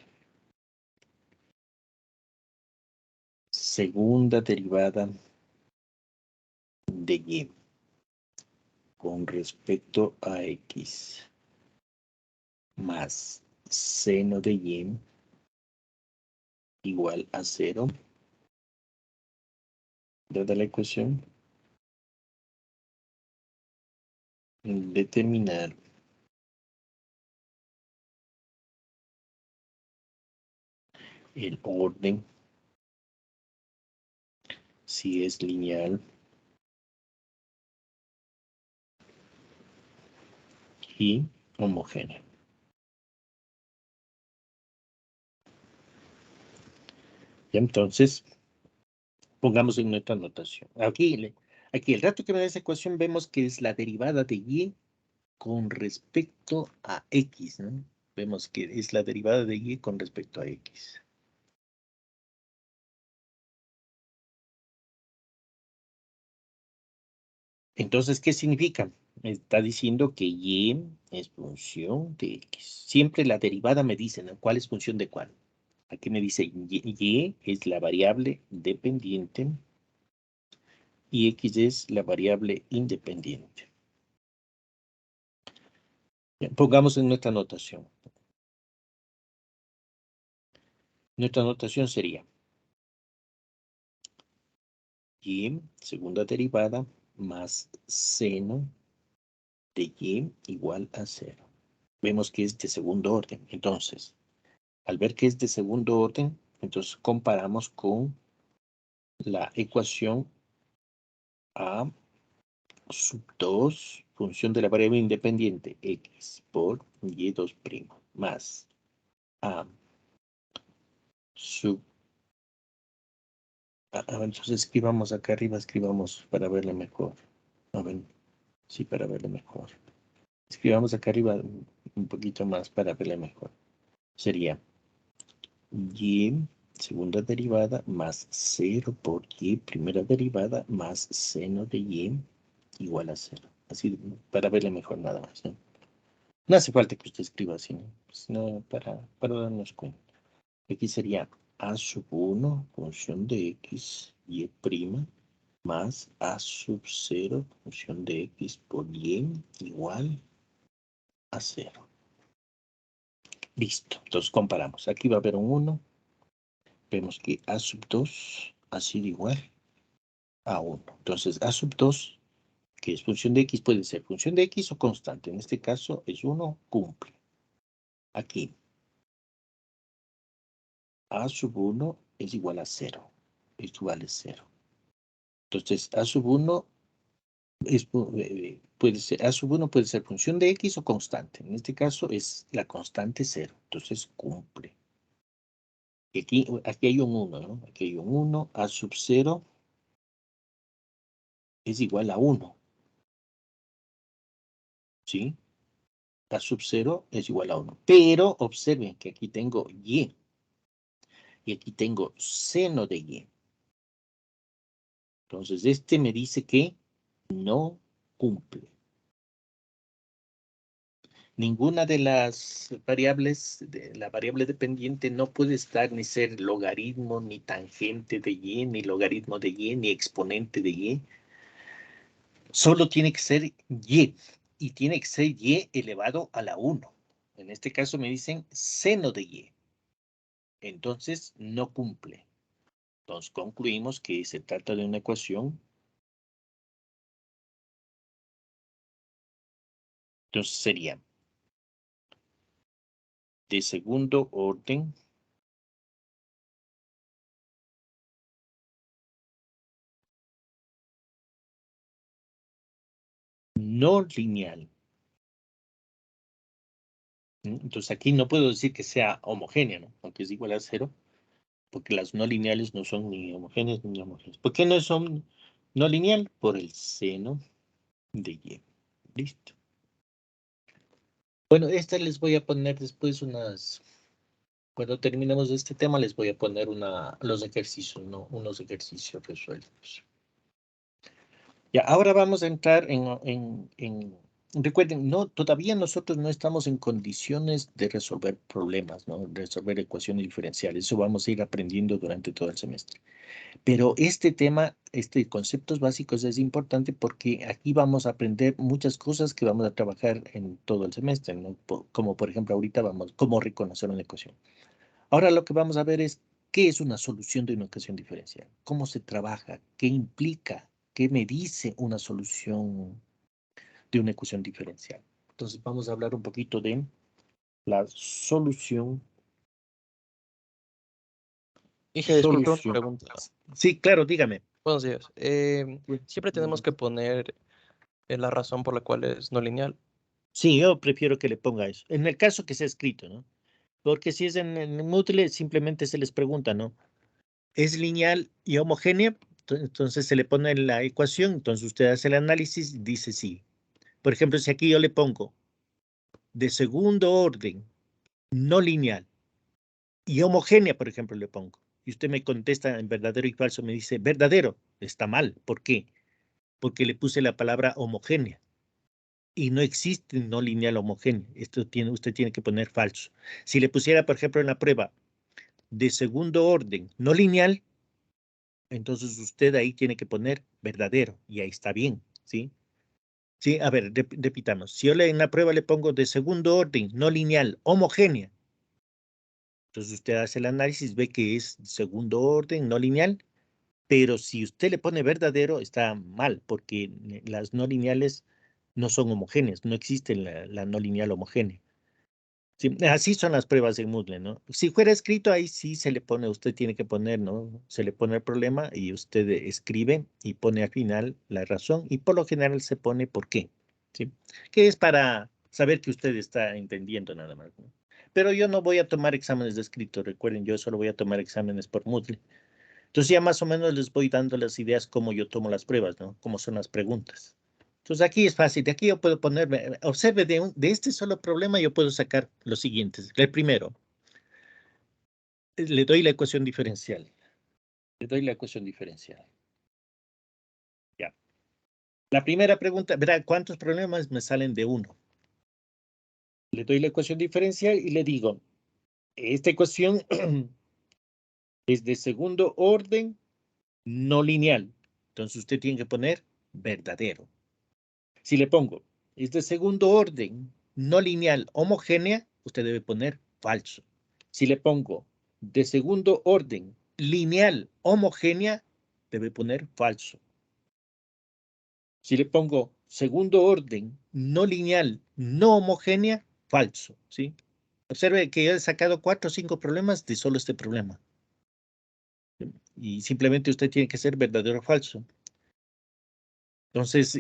segunda derivada de y con respecto a x más seno de y igual a 0, dada la ecuación, determinar el orden, si es lineal y homogéneo. Y entonces, pongamos en nuestra notación. Aquí el rato que me da esa ecuación vemos que es la derivada de y con respecto a x, ¿no? Vemos que es la derivada de y con respecto a x. Entonces, ¿qué significa? Está diciendo que y es función de x. Siempre la derivada me dice, ¿no? ¿Cuál es función de cuál? Aquí me dice y es la variable dependiente y x es la variable independiente. Bien, pongamos en nuestra notación. Nuestra notación sería y, segunda derivada, más seno de y igual a 0. Vemos que es de segundo orden. Entonces, al ver que es de segundo orden, entonces comparamos con la ecuación a sub 2, función de la variable independiente, x por y2' más a sub. Entonces escribamos acá arriba, escribamos para verle mejor. A ver, sí, para verle mejor. Escribamos acá arriba un poquito más para verle mejor. Sería y segunda derivada más 0 por y primera derivada más seno de y igual a 0. Así para verle mejor nada más, ¿no? No hace falta que usted escriba así, ¿no? Sino para darnos cuenta. Aquí sería a sub 1 función de x y' más a sub 0 función de x por y igual a 0. Listo. Entonces comparamos. Aquí va a haber un 1. Vemos que a sub 2 ha sido igual a 1. Entonces a sub 2, que es función de x, puede ser función de x o constante. En este caso es 1, cumple. Aquí a sub 1 es igual a 0. Esto vale 0. Entonces a sub 1 puede ser, a sub 1 puede ser función de x o constante. En este caso es la constante 0. Entonces cumple. Y aquí hay un 1, ¿no? Aquí hay un 1. A sub 0 es igual a 1. ¿Sí? A sub 0 es igual a 1. Pero observen que aquí tengo y. Y aquí tengo seno de y. Entonces, este me dice que no cumple. Ninguna de las variables, de la variable dependiente no puede estar ni ser logaritmo, ni tangente de y, ni logaritmo de y, ni exponente de y. Solo tiene que ser y. Y tiene que ser y elevado a la 1. En este caso me dicen seno de y. Entonces, no cumple. Entonces, concluimos que se trata de una ecuación. Entonces, sería de segundo orden no lineal. Entonces, aquí no puedo decir que sea homogénea, ¿no? Aunque es igual a 0, porque las no lineales no son ni homogéneas ni homogéneas. ¿Por qué no son no lineal? Por el seno de y. Listo. Bueno, esta les voy a poner después unas. Cuando terminemos de este tema, les voy a poner los ejercicios, ¿no? Unos ejercicios resueltos. Ya, ahora vamos a entrar recuerden, no, todavía nosotros no estamos en condiciones de resolver problemas, ¿no? Resolver ecuaciones diferenciales. Eso vamos a ir aprendiendo durante todo el semestre. Pero este tema, conceptos básicos es importante porque aquí vamos a aprender muchas cosas que vamos a trabajar en todo el semestre, ¿no? Como por ejemplo ahorita vamos, cómo reconocer una ecuación. Ahora lo que vamos a ver es qué es una solución de una ecuación diferencial, cómo se trabaja, qué implica, qué me dice una solución de una ecuación diferencial. Entonces vamos a hablar un poquito de la solución. Dije, disculpe, una pregunta. Sí, claro, dígame. Buenos días. Siempre tenemos que poner la razón por la cual es no lineal. Sí, yo prefiero que le ponga eso. En el caso que sea escrito, ¿no? Porque si es en Moodle, simplemente se les pregunta, ¿no? ¿Es lineal y homogénea? Entonces se le pone la ecuación, entonces usted hace el análisis y dice sí. Por ejemplo, si aquí yo le pongo de segundo orden, no lineal, y homogénea, por ejemplo, le pongo, y usted me contesta en verdadero y falso, me dice verdadero, está mal. ¿Por qué? Porque le puse la palabra homogénea. Y no existe no lineal homogéneo. Usted tiene que poner falso. Si le pusiera, por ejemplo, en la prueba de segundo orden no lineal, entonces usted ahí tiene que poner verdadero y ahí está bien, ¿sí? Sí, a ver, repitamos. Si yo en la prueba le pongo de segundo orden no lineal homogénea, entonces usted hace el análisis, ve que es segundo orden no lineal, pero si usted le pone verdadero, está mal, porque las no lineales no son homogéneas, no existe la no lineal homogénea. Sí, así son las pruebas de Moodle, ¿no? Si fuera escrito, ahí sí se le pone, usted tiene que poner, ¿no? Se le pone el problema y usted escribe y pone al final la razón y por lo general se pone por qué, ¿sí? Que es para saber que usted está entendiendo nada más, ¿no? Pero yo no voy a tomar exámenes de escrito, recuerden, yo solo voy a tomar exámenes por Moodle. Entonces ya más o menos les voy dando las ideas cómo yo tomo las pruebas, ¿no? Cómo son las preguntas. Entonces aquí es fácil, de aquí yo puedo ponerme, observe, de este solo problema yo puedo sacar los siguientes. El primero, le doy la ecuación diferencial. Le doy la ecuación diferencial. Ya. La primera pregunta, verá, ¿cuántos problemas me salen de uno? Le doy la ecuación diferencial y le digo, esta ecuación es de segundo orden no lineal. Entonces usted tiene que poner verdadero. Si le pongo, es de segundo orden, no lineal, homogénea, usted debe poner falso. Si le pongo de segundo orden, lineal, homogénea, debe poner falso. Si le pongo segundo orden, no lineal, no homogénea, falso, ¿sí? Observe que yo he sacado 4 o 5 problemas de solo este problema. Y simplemente usted tiene que ser verdadero o falso. Entonces,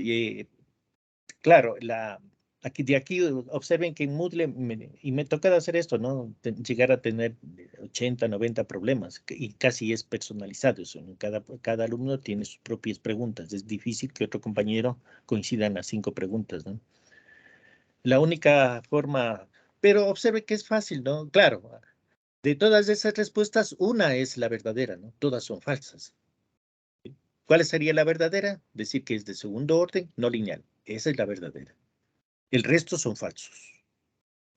claro, de aquí observen que en Moodle, y me toca hacer esto, ¿no? Llegar a tener 80, 90 problemas, y casi es personalizado eso, ¿no? Cada alumno tiene sus propias preguntas. Es difícil que otro compañero coincida en las 5 preguntas, ¿no? La única forma, pero observe que es fácil, ¿no? Claro, De todas esas respuestas, una es la verdadera, ¿no? Todas son falsas. ¿Cuál sería la verdadera? Decir que es de segundo orden, no lineal. Esa es la verdadera. El resto son falsos.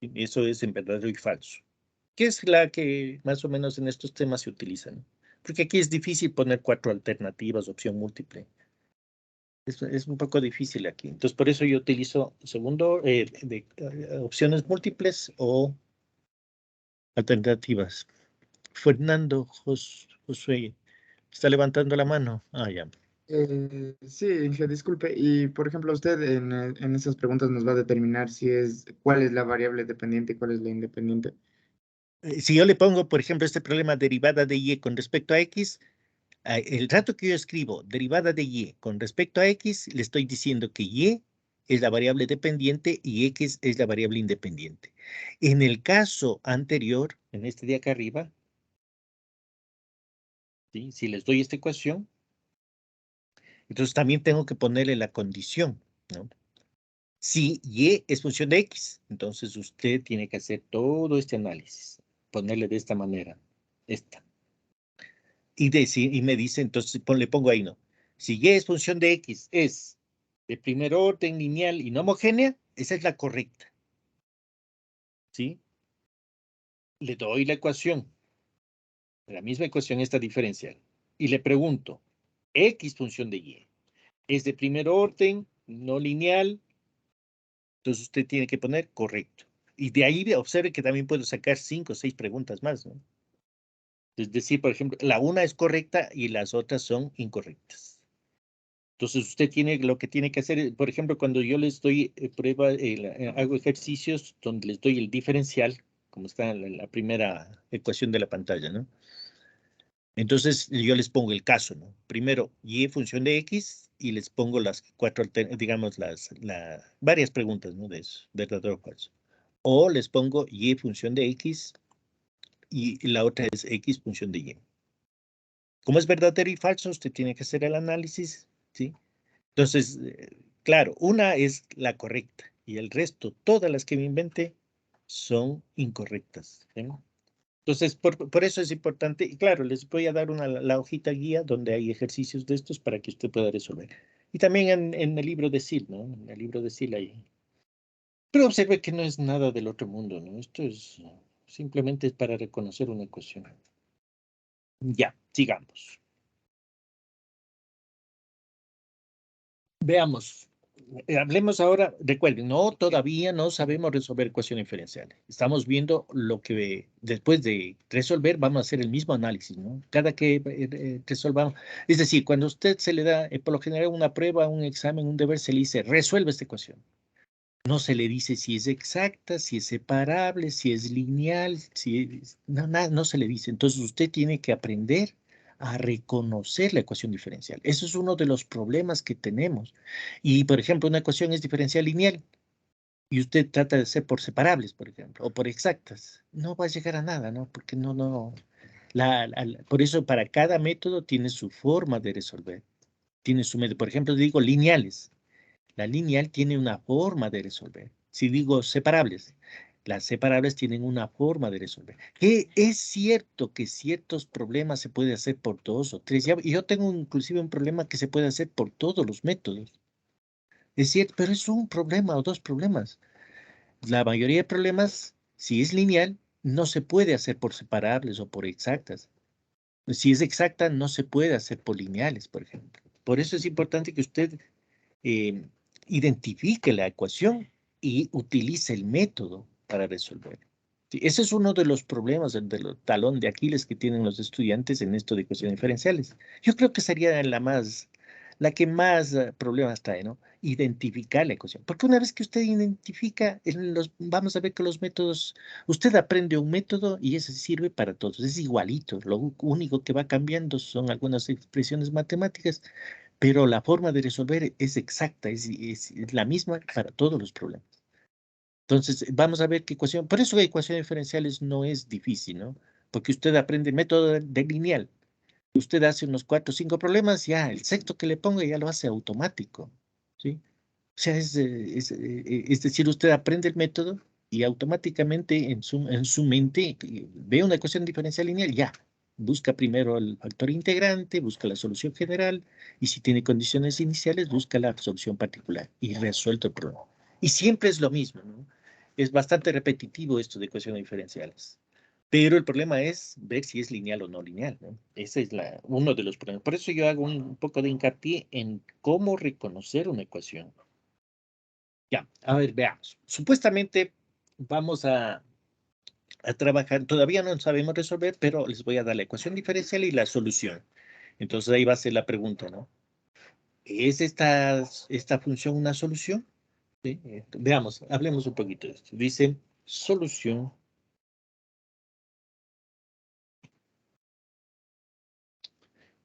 Eso es en verdadero y falso. ¿Qué es la que más o menos en estos temas se utiliza, ¿no? Porque aquí es difícil poner 4 alternativas, opción múltiple. Es un poco difícil aquí. Entonces, por eso yo utilizo segundo, opciones múltiples o alternativas. Fernando Josué está levantando la mano. Ah, ya. Sí, Inge, disculpe. Y por ejemplo, usted en esas preguntas nos va a determinar cuál es la variable dependiente y cuál es la independiente. Si yo le pongo, por ejemplo, este problema derivada de y con respecto a x, el rato que yo escribo derivada de y con respecto a x, le estoy diciendo que y es la variable dependiente y x es la variable independiente. En el caso anterior, en este de acá arriba, ¿sí? Si les doy esta ecuación, entonces también tengo que ponerle la condición, ¿no? Si y es función de x, entonces usted tiene que hacer todo este análisis, ponerle de esta manera, esta. Y me dice, entonces le pongo ahí, ¿no? Si y es función de x, es de primer orden, lineal y no homogénea, esa es la correcta. ¿Sí? Le doy la ecuación, la misma ecuación esta diferencial, y le pregunto, x función de y, ¿es de primer orden, no lineal? Entonces usted tiene que poner correcto. Y de ahí observe que también puedo sacar 5 o 6 preguntas más, ¿no? Es decir, por ejemplo, la una es correcta y las otras son incorrectas. Entonces usted tiene lo que tiene que hacer, por ejemplo, cuando yo les doy hago ejercicios donde les doy el diferencial, como está en la primera ecuación de la pantalla, ¿no? Entonces yo les pongo el caso, ¿no? Primero, y función de x, y les pongo las 4, digamos, varias preguntas, ¿no? De eso, verdadero o falso. O les pongo y función de x, y la otra es x función de y. Como es verdadero y falso, usted tiene que hacer el análisis, ¿sí? Entonces, claro, una es la correcta y el resto, todas las que me inventé, son incorrectas, ¿sí? Entonces, por eso es importante, y claro, les voy a dar la hojita guía donde hay ejercicios de estos para que usted pueda resolver. Y también en el libro de SIL, ¿no? En el libro de SIL ahí. Pero observe que no es nada del otro mundo, ¿no? Esto es simplemente para reconocer una ecuación. Ya, sigamos. Veamos. Hablemos ahora, recuerden, no, todavía no sabemos resolver ecuaciones diferenciales. Estamos viendo lo que después de resolver vamos a hacer el mismo análisis, ¿no? Cada que resolvamos. Es decir, cuando usted se le da, por lo general, una prueba, un examen, un deber, se le dice, resuelve esta ecuación. No se le dice si es exacta, si es separable, si es lineal, no se le dice. Entonces usted tiene que aprender a reconocer la ecuación diferencial. Eso es uno de los problemas que tenemos. Y, por ejemplo, una ecuación es diferencial lineal y usted trata de hacer por separables, por ejemplo, o por exactas. No va a llegar a nada, ¿no? Porque no. Por eso, para cada método tiene su forma de resolver. Tiene su método. Por ejemplo, digo lineales. La lineal tiene una forma de resolver. Si digo separables, las separables tienen una forma de resolver. Que es cierto que ciertos problemas se puede hacer por 2 o 3. Yo tengo inclusive un problema que se puede hacer por todos los métodos. Es cierto, pero es un problema o 2 problemas. La mayoría de problemas, si es lineal, no se puede hacer por separables o por exactas. Si es exacta, no se puede hacer por lineales, por ejemplo. Por eso es importante que usted eh, identifique la ecuación y utilice el método para resolver. Sí, ese es uno de los problemas, del talón de Aquiles que tienen los estudiantes en esto de ecuaciones diferenciales. Yo creo que sería la que más problemas trae, ¿no? Identificar la ecuación. Porque una vez que usted identifica, vamos a ver que los métodos, usted aprende un método y ese sirve para todos. Es igualito. Lo único que va cambiando son algunas expresiones matemáticas, pero la forma de resolver es exacta, es la misma para todos los problemas. Entonces, vamos a ver qué ecuación, por eso la ecuación diferenciales no es difícil, ¿no? Porque usted aprende el método de lineal. Usted hace unos 4 o 5 problemas, ya el sexto que le ponga ya lo hace automático, ¿sí? O sea, es decir, usted aprende el método y automáticamente en su mente ve una ecuación diferencial lineal, ya. Busca primero el factor integrante, busca la solución general, y si tiene condiciones iniciales, busca la solución particular y resuelto el problema. Y siempre es lo mismo, ¿no? Es bastante repetitivo esto de ecuaciones diferenciales. Pero el problema es ver si es lineal o no lineal, ¿no? Ese es uno de los problemas. Por eso yo hago un poco de hincapié en cómo reconocer una ecuación. Ya, a ver, veamos. Supuestamente vamos a trabajar, todavía no sabemos resolver, pero les voy a dar la ecuación diferencial y la solución. Entonces ahí va a ser la pregunta, ¿no? ¿Es esta función una solución? ¿Sí? Veamos, hablemos un poquito de esto. Dice solución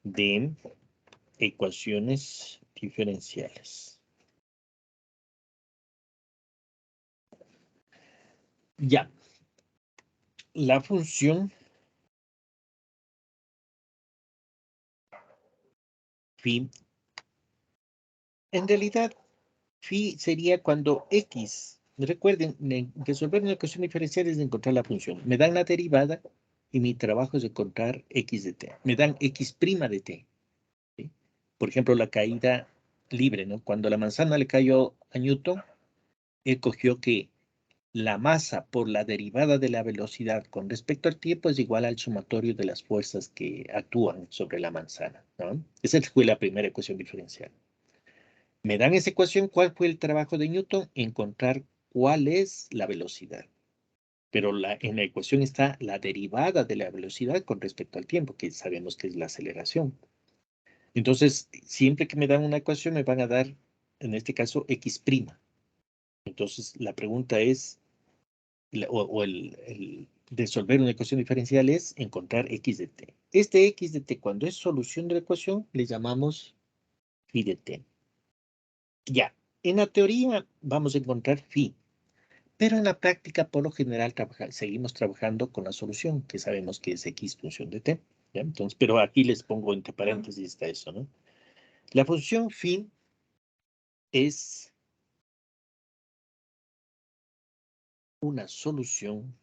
de ecuaciones diferenciales. Ya, la función phi, en realidad, phi sería cuando x, recuerden, resolver una ecuación diferencial es encontrar la función. Me dan la derivada y mi trabajo es encontrar x de t. Me dan x' de t. ¿Sí? Por ejemplo, la caída libre, ¿no? Cuando la manzana le cayó a Newton, él cogió que la masa por la derivada de la velocidad con respecto al tiempo es igual al sumatorio de las fuerzas que actúan sobre la manzana, ¿no? Esa fue la primera ecuación diferencial. Me dan esa ecuación, ¿cuál fue el trabajo de Newton? Encontrar cuál es la velocidad. Pero en la ecuación está la derivada de la velocidad con respecto al tiempo, que sabemos que es la aceleración. Entonces, siempre que me dan una ecuación, me van a dar, en este caso, x'. Entonces, la pregunta es, el resolver una ecuación diferencial es encontrar x de t. Este x de t, cuando es solución de la ecuación, le llamamos phi de t. Ya, en la teoría vamos a encontrar phi, pero en la práctica, por lo general, seguimos trabajando con la solución, que sabemos que es x función de t. ¿Ya? Entonces, pero aquí les pongo entre paréntesis está eso, ¿no? La función phi es una solución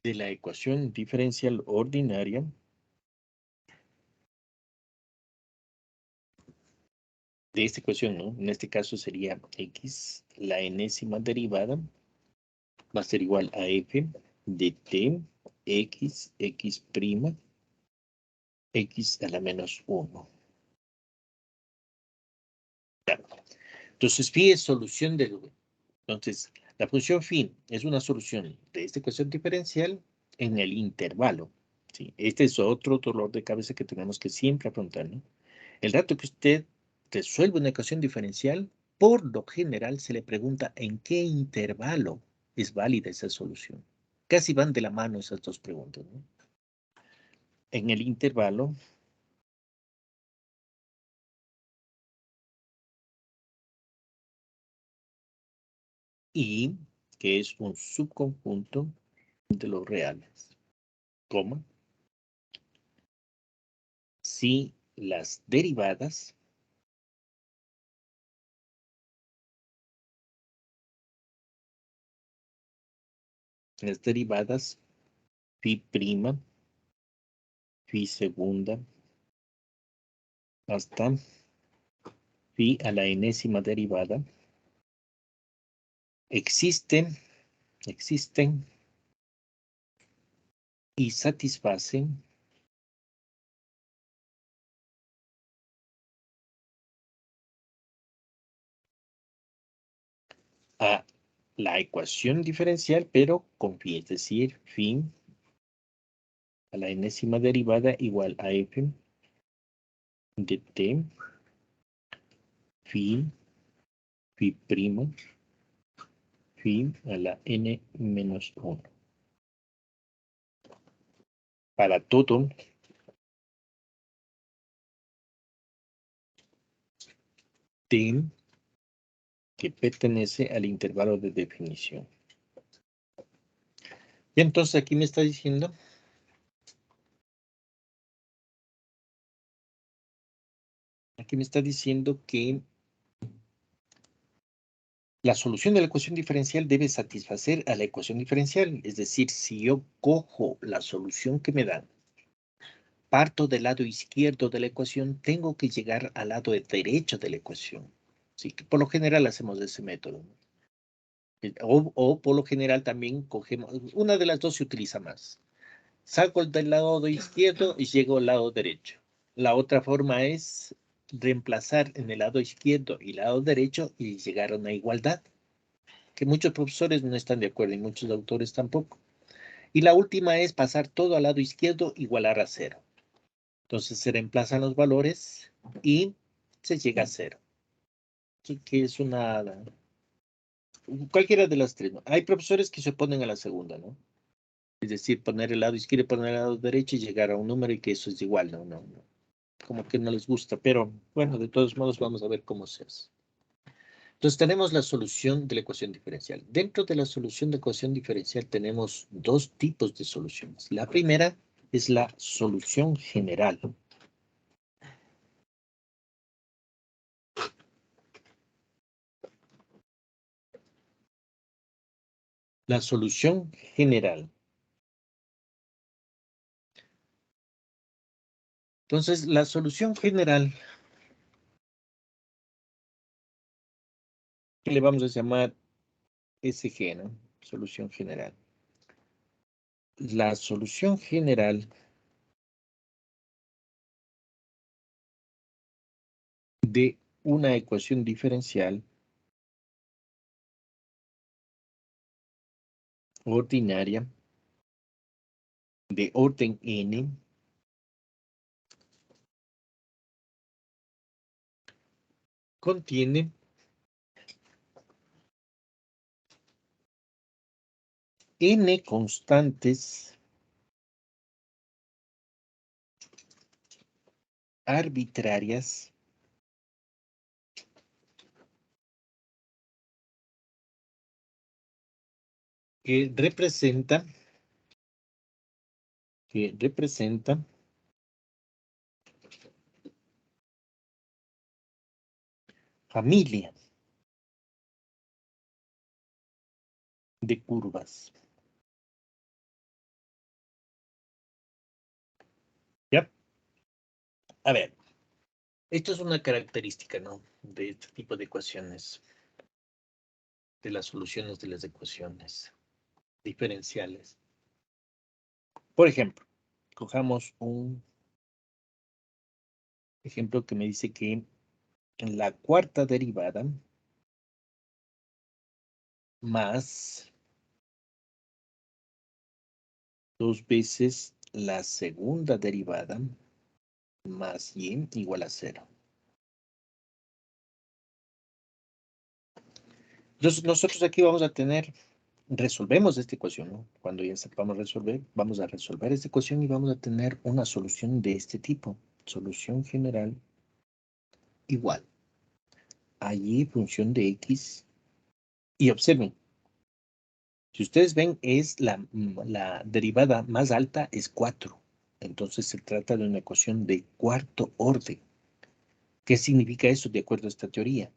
de la ecuación diferencial ordinaria de esta ecuación, ¿no? En este caso sería x, la enésima derivada, va a ser igual a f de t, x, x', x a la menos 1. Entonces, phi es solución de... Entonces, la función phi es una solución de esta ecuación diferencial en el intervalo. ¿Sí? Este es otro dolor de cabeza que tenemos que siempre afrontar, ¿no? El rato que usted resuelve una ecuación diferencial, por lo general se le pregunta en qué intervalo es válida esa solución. Casi van de la mano esas dos preguntas, ¿no? En el intervalo y que es un subconjunto de los reales, coma, si las derivadas phi prima, phi segunda, hasta phi a la enésima derivada, existen y satisfacen a la ecuación diferencial, pero con phi, es decir, phi a la enésima derivada igual a f de t, phi prima, phi a la n menos 1. Para todo t que pertenece al intervalo de definición. Y entonces aquí me está diciendo que La solución de la ecuación diferencial debe satisfacer a la ecuación diferencial. Es decir, si yo cojo la solución que me dan, parto del lado izquierdo de la ecuación, tengo que llegar al lado derecho de la ecuación. Así que por lo general hacemos ese método, ¿no? O por lo general también cogemos, una de las dos se utiliza más. Salgo del lado izquierdo y llego al lado derecho. La otra forma es reemplazar en el lado izquierdo y lado derecho y llegar a una igualdad, que muchos profesores no están de acuerdo y muchos autores tampoco. Y la última es pasar todo al lado izquierdo igualar a cero. Entonces se reemplazan los valores y se llega a cero. Que es cualquiera de las tres, ¿no? Hay profesores que se oponen a la segunda, ¿no? Es decir, poner el lado izquierdo, poner el lado derecho y llegar a un número y que eso es igual, no. Como que no les gusta, pero bueno, de todos modos vamos a ver cómo se hace. Entonces tenemos la solución de la ecuación diferencial. Dentro de la solución de ecuación diferencial tenemos dos tipos de soluciones. La primera es la solución general. La solución general. Entonces, la solución general, que le vamos a llamar SG, ¿no? Solución general. La solución general de una ecuación diferencial ordinaria de orden n contiene n constantes arbitrarias que representan familia de curvas. ¿Ya? A ver, esto es una característica, ¿no? De este tipo de ecuaciones, de las soluciones de las ecuaciones diferenciales. Por ejemplo, cojamos un ejemplo que me dice que en la cuarta derivada más 2 veces la segunda derivada más y igual a 0. Entonces, nosotros aquí vamos a tener, resolvemos esta ecuación, ¿no? Cuando ya sepamos resolver, vamos a resolver esta ecuación y vamos a tener una solución de este tipo. Solución general igual a y función de x. Y observen, si ustedes ven, es la derivada más alta es 4. Entonces se trata de una ecuación de cuarto orden. ¿Qué significa eso de acuerdo a esta teoría?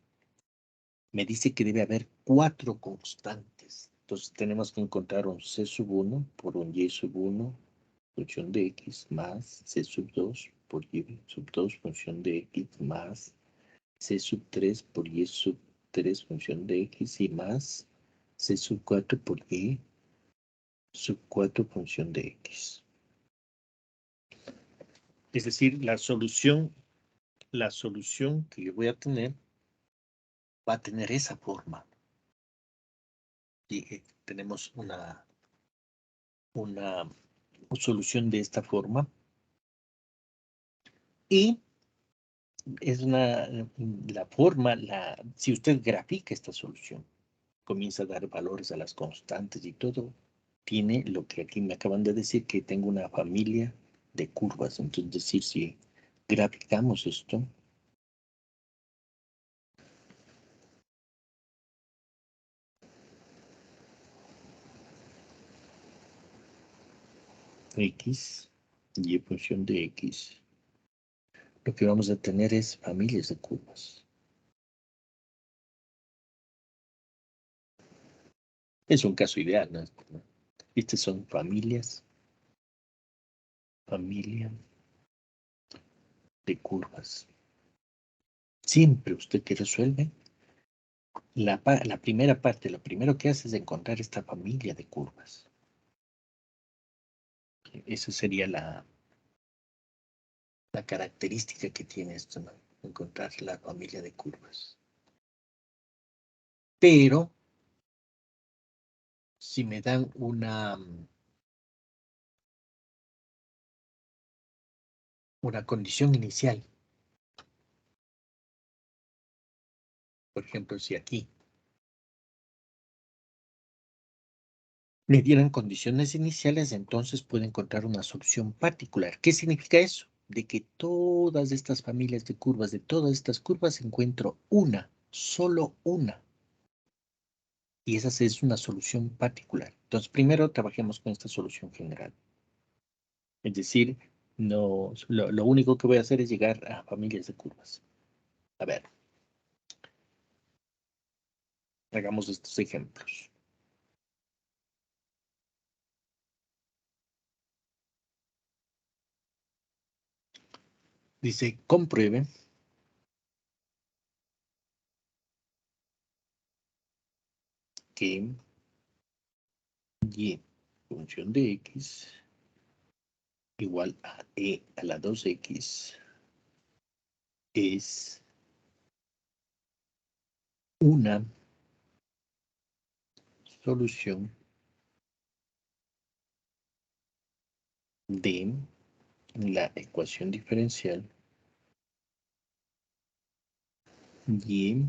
Me dice que debe haber 4 constantes. Entonces tenemos que encontrar un c sub 1 por un y sub 1 función de x más c sub 2 por y sub 2 función de x más c sub 3 por y sub 3 función de x y más c sub 4 por y sub 4 función de x. Es decir, la solución que yo voy a tener va a tener esa forma. Y tenemos una solución de esta forma. Y es la forma, si usted grafica esta solución, comienza a dar valores a las constantes y todo, tiene lo que aquí me acaban de decir, que tengo una familia de curvas. Entonces, decir, si graficamos esto, x, y función de x, lo que vamos a tener es familias de curvas. Es un caso ideal, ¿no? Estas son familias. Familia de curvas. Siempre usted que resuelve, la primera parte, lo primero que hace es encontrar esta familia de curvas. Esa sería la característica que tiene esto, ¿no? Encontrar la familia de curvas. Pero, si me dan una condición inicial, por ejemplo, si aquí me dieran condiciones iniciales, entonces puedo encontrar una solución particular. ¿Qué significa eso? De que todas estas familias de curvas, de todas estas curvas, encuentro una, solo una. Y esa es una solución particular. Entonces, primero trabajemos con esta solución general. Es decir, no, lo único que voy a hacer es llegar a familias de curvas. A ver. Hagamos estos ejemplos. Dice, compruebe que y función de x igual a e a la 2x es una solución de la ecuación diferencial y'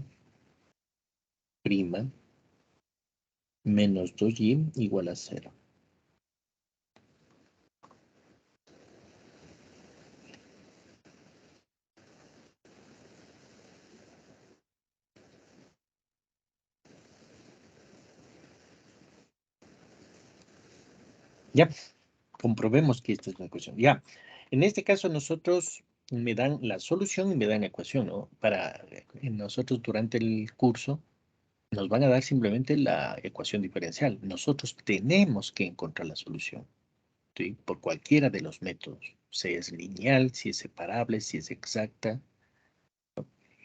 menos 2y igual a 0. Ya, comprobemos que esta es una ecuación. Ya, en este caso nosotros me dan la solución y me dan la ecuación, ¿no? Para nosotros durante el curso nos van a dar simplemente la ecuación diferencial. Nosotros tenemos que encontrar la solución, ¿sí? Por cualquiera de los métodos, si es lineal, si es separable, si es exacta,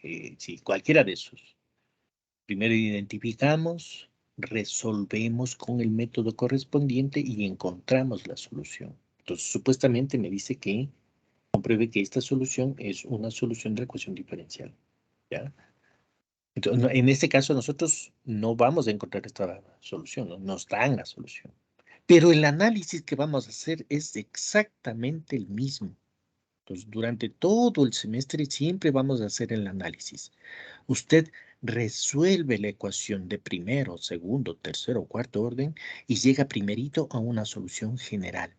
si cualquiera de esos. Primero identificamos, resolvemos con el método correspondiente y encontramos la solución. Entonces, supuestamente me dice que compruebe que esta solución es una solución de la ecuación diferencial, ¿ya? Entonces, en este caso nosotros no vamos a encontrar esta solución, ¿no? Nos dan la solución. Pero el análisis que vamos a hacer es exactamente el mismo. Entonces, durante todo el semestre siempre vamos a hacer el análisis. Usted resuelve la ecuación de primero, segundo, tercero o cuarto orden y llega primerito a una solución general.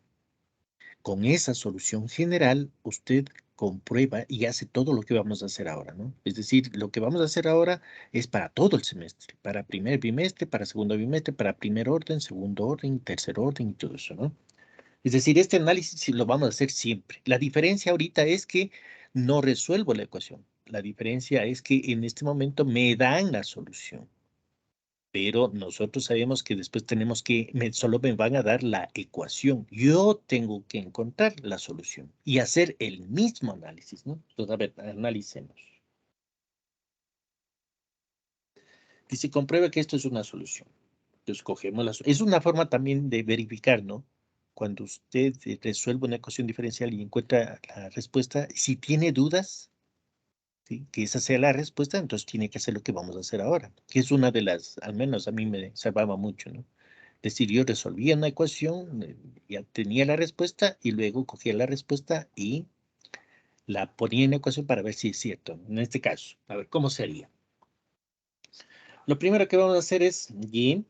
Con esa solución general, usted comprueba y hace todo lo que vamos a hacer ahora, ¿no? Es decir, lo que vamos a hacer ahora es para todo el semestre, para primer bimestre, para segundo bimestre, para primer orden, segundo orden, tercer orden y todo eso, ¿no? Es decir, este análisis sí lo vamos a hacer siempre. La diferencia ahorita es que no resuelvo la ecuación. La diferencia es que en este momento me dan la solución. Pero nosotros sabemos que después tenemos que, solo me van a dar la ecuación. Yo tengo que encontrar la solución y hacer el mismo análisis, ¿no? Entonces, a ver, analicemos. Dice, compruebe que esto es una solución. Entonces, cogemos la solución. Es una forma también de verificar, ¿no? Cuando usted resuelve una ecuación diferencial y encuentra la respuesta, si tiene dudas, ¿sí? Que esa sea la respuesta, entonces tiene que hacer lo que vamos a hacer ahora, que es una de las, al menos a mí me salvaba mucho, ¿no? Es decir, yo resolvía una ecuación, ya tenía la respuesta y luego cogía la respuesta y la ponía en la ecuación para ver si es cierto. En este caso, a ver, ¿cómo sería? Lo primero que vamos a hacer es y.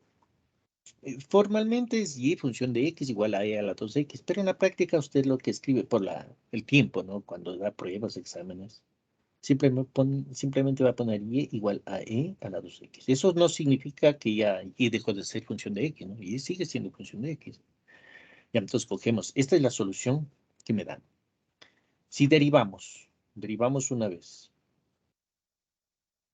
Formalmente es y función de x igual a e a la 2x, pero en la práctica usted lo que escribe por el tiempo, ¿no? Cuando da pruebas, exámenes, simplemente va a poner y igual a e a la 2x. Eso no significa que ya y dejó de ser función de x, ¿no? Y sigue siendo función de x. Ya, entonces cogemos, esta es la solución que me dan. Si derivamos una vez,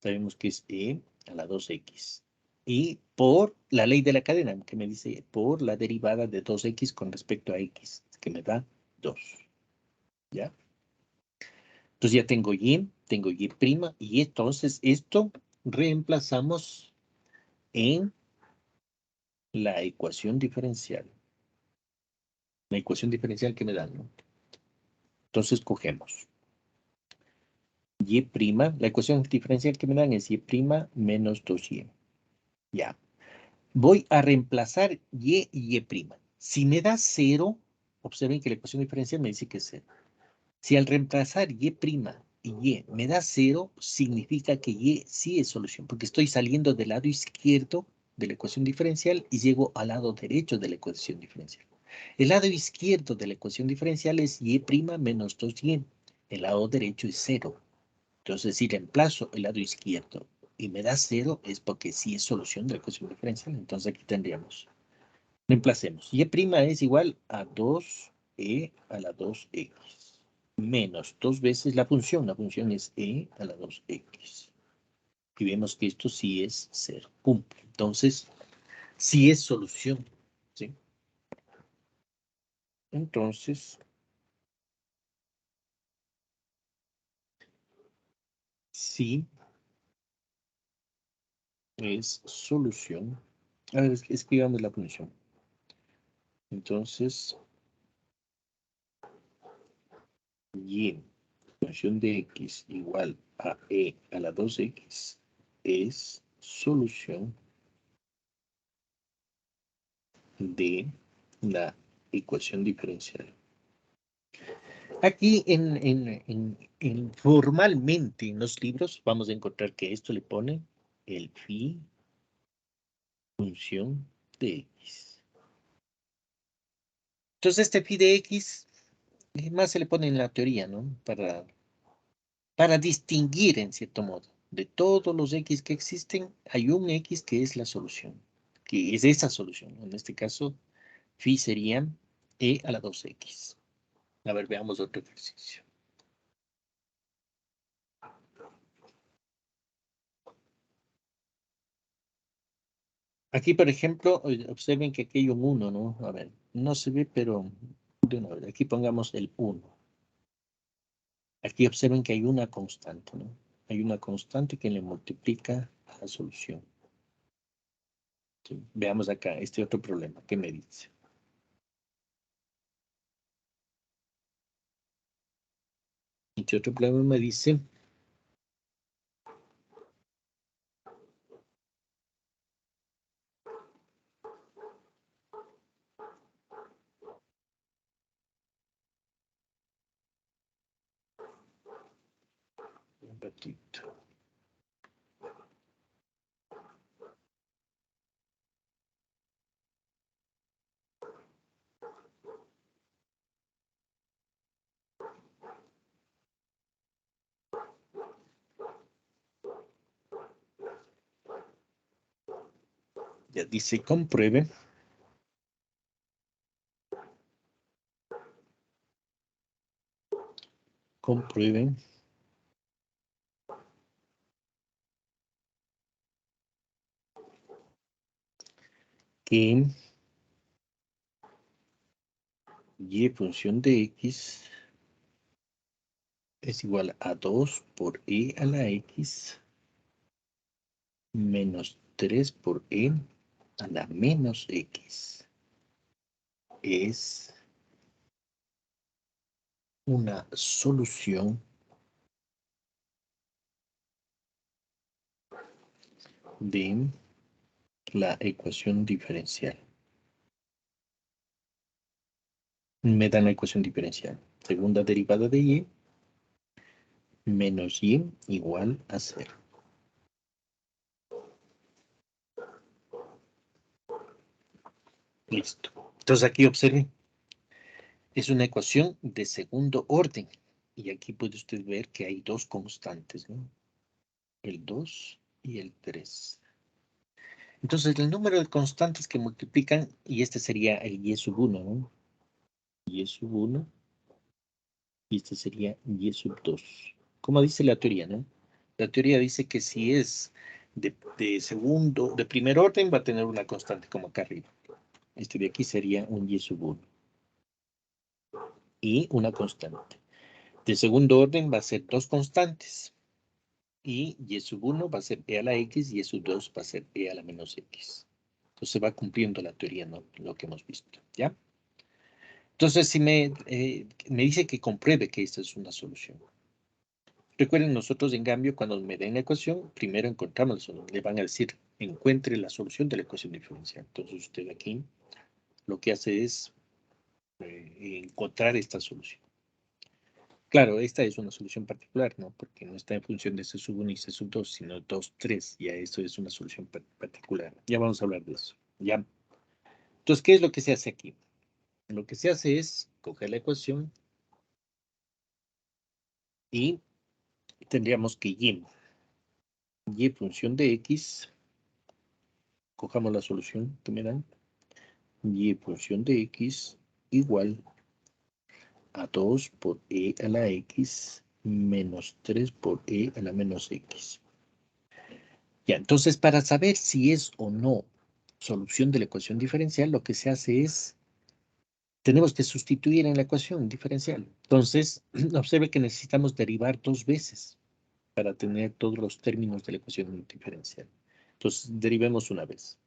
sabemos que es e a la 2x. y por la ley de la cadena, que me dice por la derivada de 2x con respecto a x, que me da 2. ¿Ya? Entonces ya tengo y prima, y entonces esto reemplazamos en la ecuación diferencial. La ecuación diferencial que me dan, ¿no? Entonces cogemos y prima, la ecuación diferencial que me dan es y prima menos 2y. Ya. Voy a reemplazar y prima. Si me da 0, observen que la ecuación diferencial me dice que es 0. Si al reemplazar y prima y me da 0, significa que y sí es solución, porque estoy saliendo del lado izquierdo de la ecuación diferencial y llego al lado derecho de la ecuación diferencial. El lado izquierdo de la ecuación diferencial es y prima menos 2y. El lado derecho es 0. Entonces, si reemplazo el lado izquierdo y me da 0, es porque sí es solución de la ecuación diferencial. Entonces, aquí tendríamos, reemplacemos. Y' es igual a 2e a la 2x. Menos 2 veces la función es e a la 2x. Y vemos que esto sí es 0. Cumple. Entonces, sí es solución. ¿Sí? Entonces, sí es solución. A ver, escribamos la función. Entonces, y función de x igual a e a la 2x es solución de la ecuación diferencial. Aquí formalmente en los libros vamos a encontrar que esto le pone el phi función de x. Entonces este phi de x más se le pone en la teoría, ¿no? Para distinguir en cierto modo. De todos los x que existen, hay un x que es la solución, que es esa solución. En este caso, phi sería e a la 2x. A ver, veamos otro ejercicio. Aquí, por ejemplo, observen que aquí hay un 1, ¿no? A ver, no se ve, pero de una vez, aquí pongamos el 1. Aquí observen que hay una constante, ¿no? Hay una constante que le multiplica a la solución. ¿Sí? Veamos acá este otro problema. ¿Qué me dice? Este otro problema me dice un ratito. Ya dice, compruebe que y función de x es igual a 2 por e a la x menos 3 por e a la menos x. Es una solución de la ecuación diferencial. Me dan la ecuación diferencial. Segunda derivada de y menos y igual a 0. Listo. Entonces aquí observen. Es una ecuación de segundo orden. Y aquí puede usted ver que hay dos constantes, ¿no? El 2 y el 3. Entonces el número de constantes que multiplican, y este sería el y sub 1, ¿no? Y sub 1. Y este sería y sub 2. Como dice la teoría, ¿no? La teoría dice que si es de segundo, de primer orden va a tener una constante como acá arriba. Este de aquí sería un y sub 1. Y una constante. De segundo orden va a ser dos constantes. Y y sub 1 va a ser e a la x y y sub 2 va a ser e a la menos x. Entonces va cumpliendo la teoría, ¿no? Lo que hemos visto, ¿ya? Entonces, si me dice que compruebe que esta es una solución. Recuerden, nosotros en cambio, cuando me den la ecuación, primero encontramos la solución. Le van a decir, encuentre la solución de la ecuación diferencial. Entonces usted aquí lo que hace es encontrar esta solución. Claro, esta es una solución particular, ¿no? Porque no está en función de C sub 1 y C sub 2, sino 2, 3. Ya esto es una solución particular. Ya vamos a hablar de eso. ¿Ya? Entonces, ¿qué es lo que se hace aquí? Lo que se hace es coger la ecuación y tendríamos que y función de x, cojamos la solución que me dan, y función de x igual a 2 por e a la x menos 3 por e a la menos x. Ya, entonces para saber si es o no solución de la ecuación diferencial, lo que se hace es, tenemos que sustituir en la ecuación diferencial. Entonces, observe que necesitamos derivar dos veces para tener todos los términos de la ecuación diferencial. Entonces, derivemos una vez.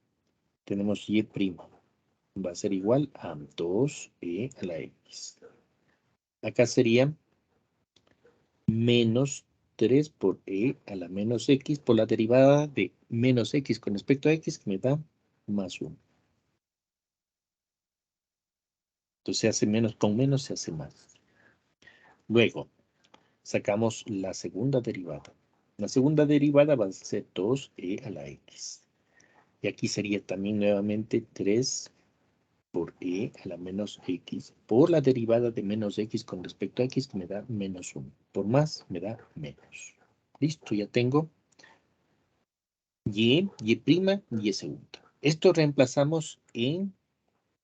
Tenemos y' va a ser igual a 2e a la x. Acá sería menos 3 por e a la menos x por la derivada de menos x con respecto a x que me da más 1. Entonces se hace menos con menos, se hace más. Luego, sacamos la segunda derivada. La segunda derivada va a ser 2e a la x. Y aquí sería también nuevamente 3 por e a la menos x por la derivada de menos x con respecto a x que me da menos 1. Por más me da menos. Listo, ya tengo y' y segunda. Esto reemplazamos en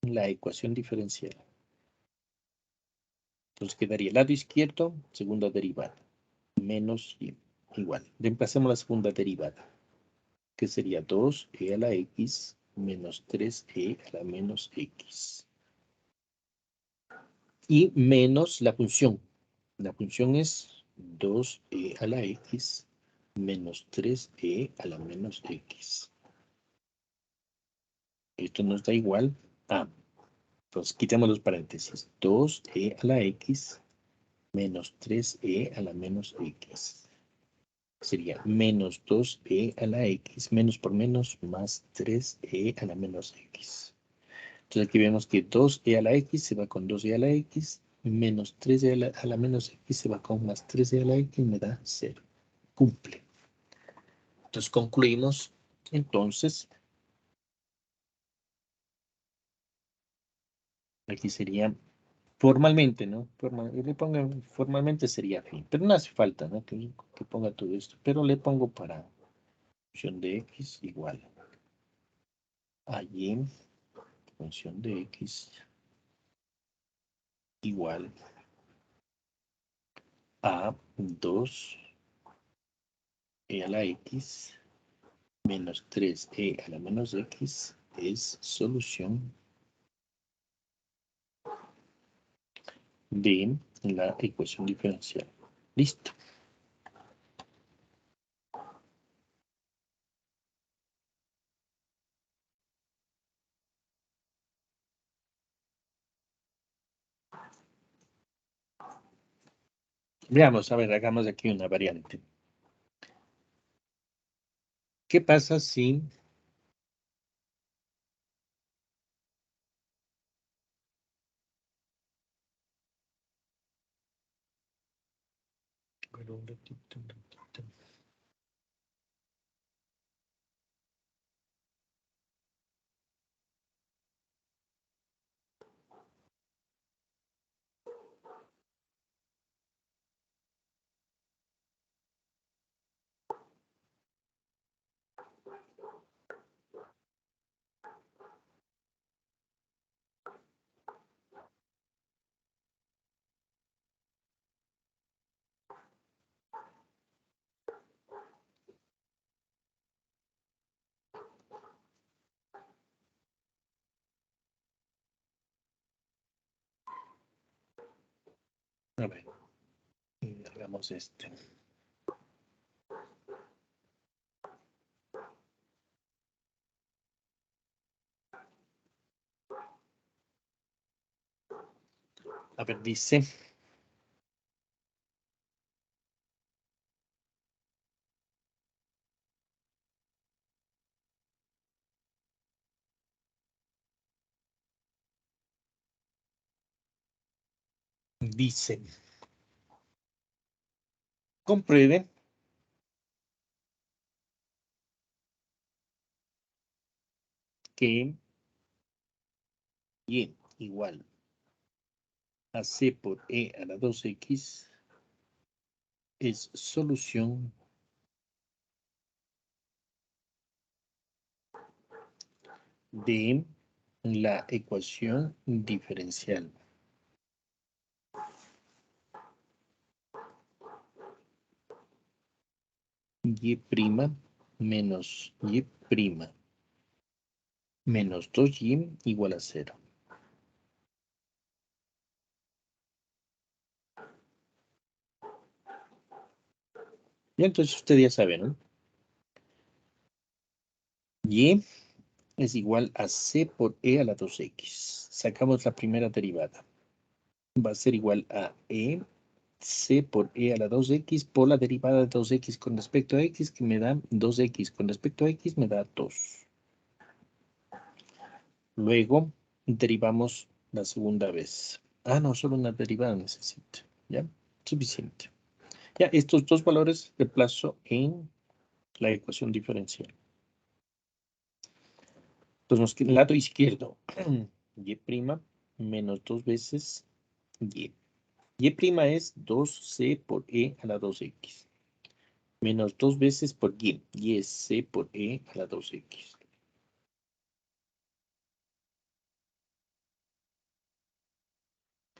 la ecuación diferencial. Entonces quedaría el lado izquierdo, segunda derivada, menos y igual. Reemplazamos la segunda derivada, que sería 2e a la x menos 3e a la menos x. Y menos la función. La función es 2e a la x menos 3e a la menos x. Esto nos da igual a, entonces quitamos los paréntesis, 2e a la x menos 3e a la menos x. Sería menos 2e a la x, menos por menos, más 3e a la menos x. Entonces aquí vemos que 2e a la x se va con 2e a la x, menos 3e a la menos x se va con más 3e a la x, me da 0. Cumple. Entonces concluimos, entonces, aquí sería formalmente, ¿no? Le pongo formalmente sería fin, pero no hace falta, ¿no? Que ponga todo esto, pero le pongo para función de x igual a y, función de x igual a 2e a la x menos 3e a la menos x es solución de la ecuación diferencial. Listo. Veamos, a ver, hagamos aquí una variante. ¿Qué pasa si un ratito. A ver, hagamos este. A ver, dice. Dice. Compruebe que y igual a c por e a la 2x es solución de la ecuación diferencial. Y' menos y' menos 2y igual a 0. Y entonces usted ya sabe, ¿no? Y es igual a c por e a la 2x. Sacamos la primera derivada. Va a ser igual a c por e a la 2x por la derivada de 2x con respecto a x, que me da 2x con respecto a x, me da 2. Luego derivamos la segunda vez. Ah, no, solo una derivada necesito. ¿Ya? Suficiente. Ya, estos dos valores reemplazo en la ecuación diferencial. Entonces nos queda el lado izquierdo. Y' menos 2 veces y. Y' es 2c por e a la 2x. Menos 2 veces por y. Y es c por e a la 2x.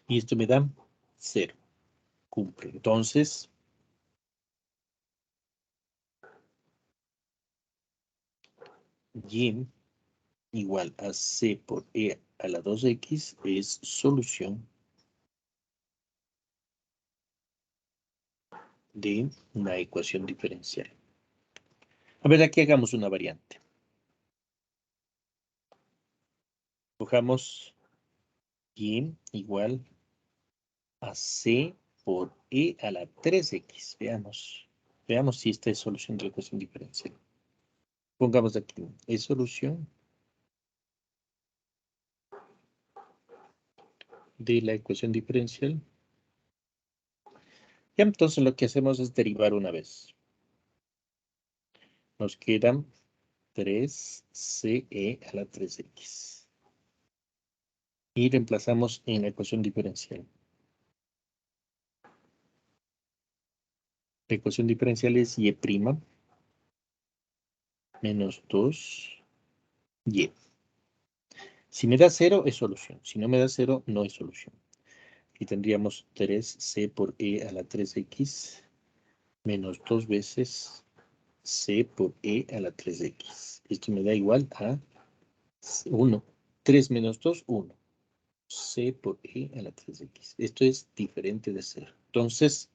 Y esto me da 0. Cumple. Entonces, y igual a c por e a la 2x es solución de la ecuación diferencial. A ver, aquí hagamos una variante. Cojamos y igual a c por e a la 3x. Veamos. Veamos si esta es solución de la ecuación diferencial. Pongamos aquí, es solución de la ecuación diferencial. Ya, entonces lo que hacemos es derivar una vez. Nos quedan 3ce a la 3x. Y reemplazamos en la ecuación diferencial. La ecuación diferencial es y' menos 2y. Si me da 0 es solución. Si no me da 0, no es solución. Y tendríamos 3c por e a la 3x menos 2 veces c por e a la 3x. Esto me da igual a 1. 3 menos 2, 1. C por e a la 3x. Esto es diferente de 0. Entonces,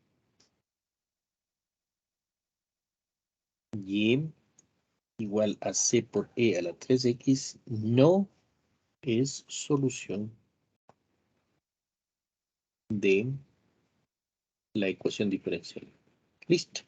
y igual a c por e a la 3x no es solución de la ecuación diferencial. Listo.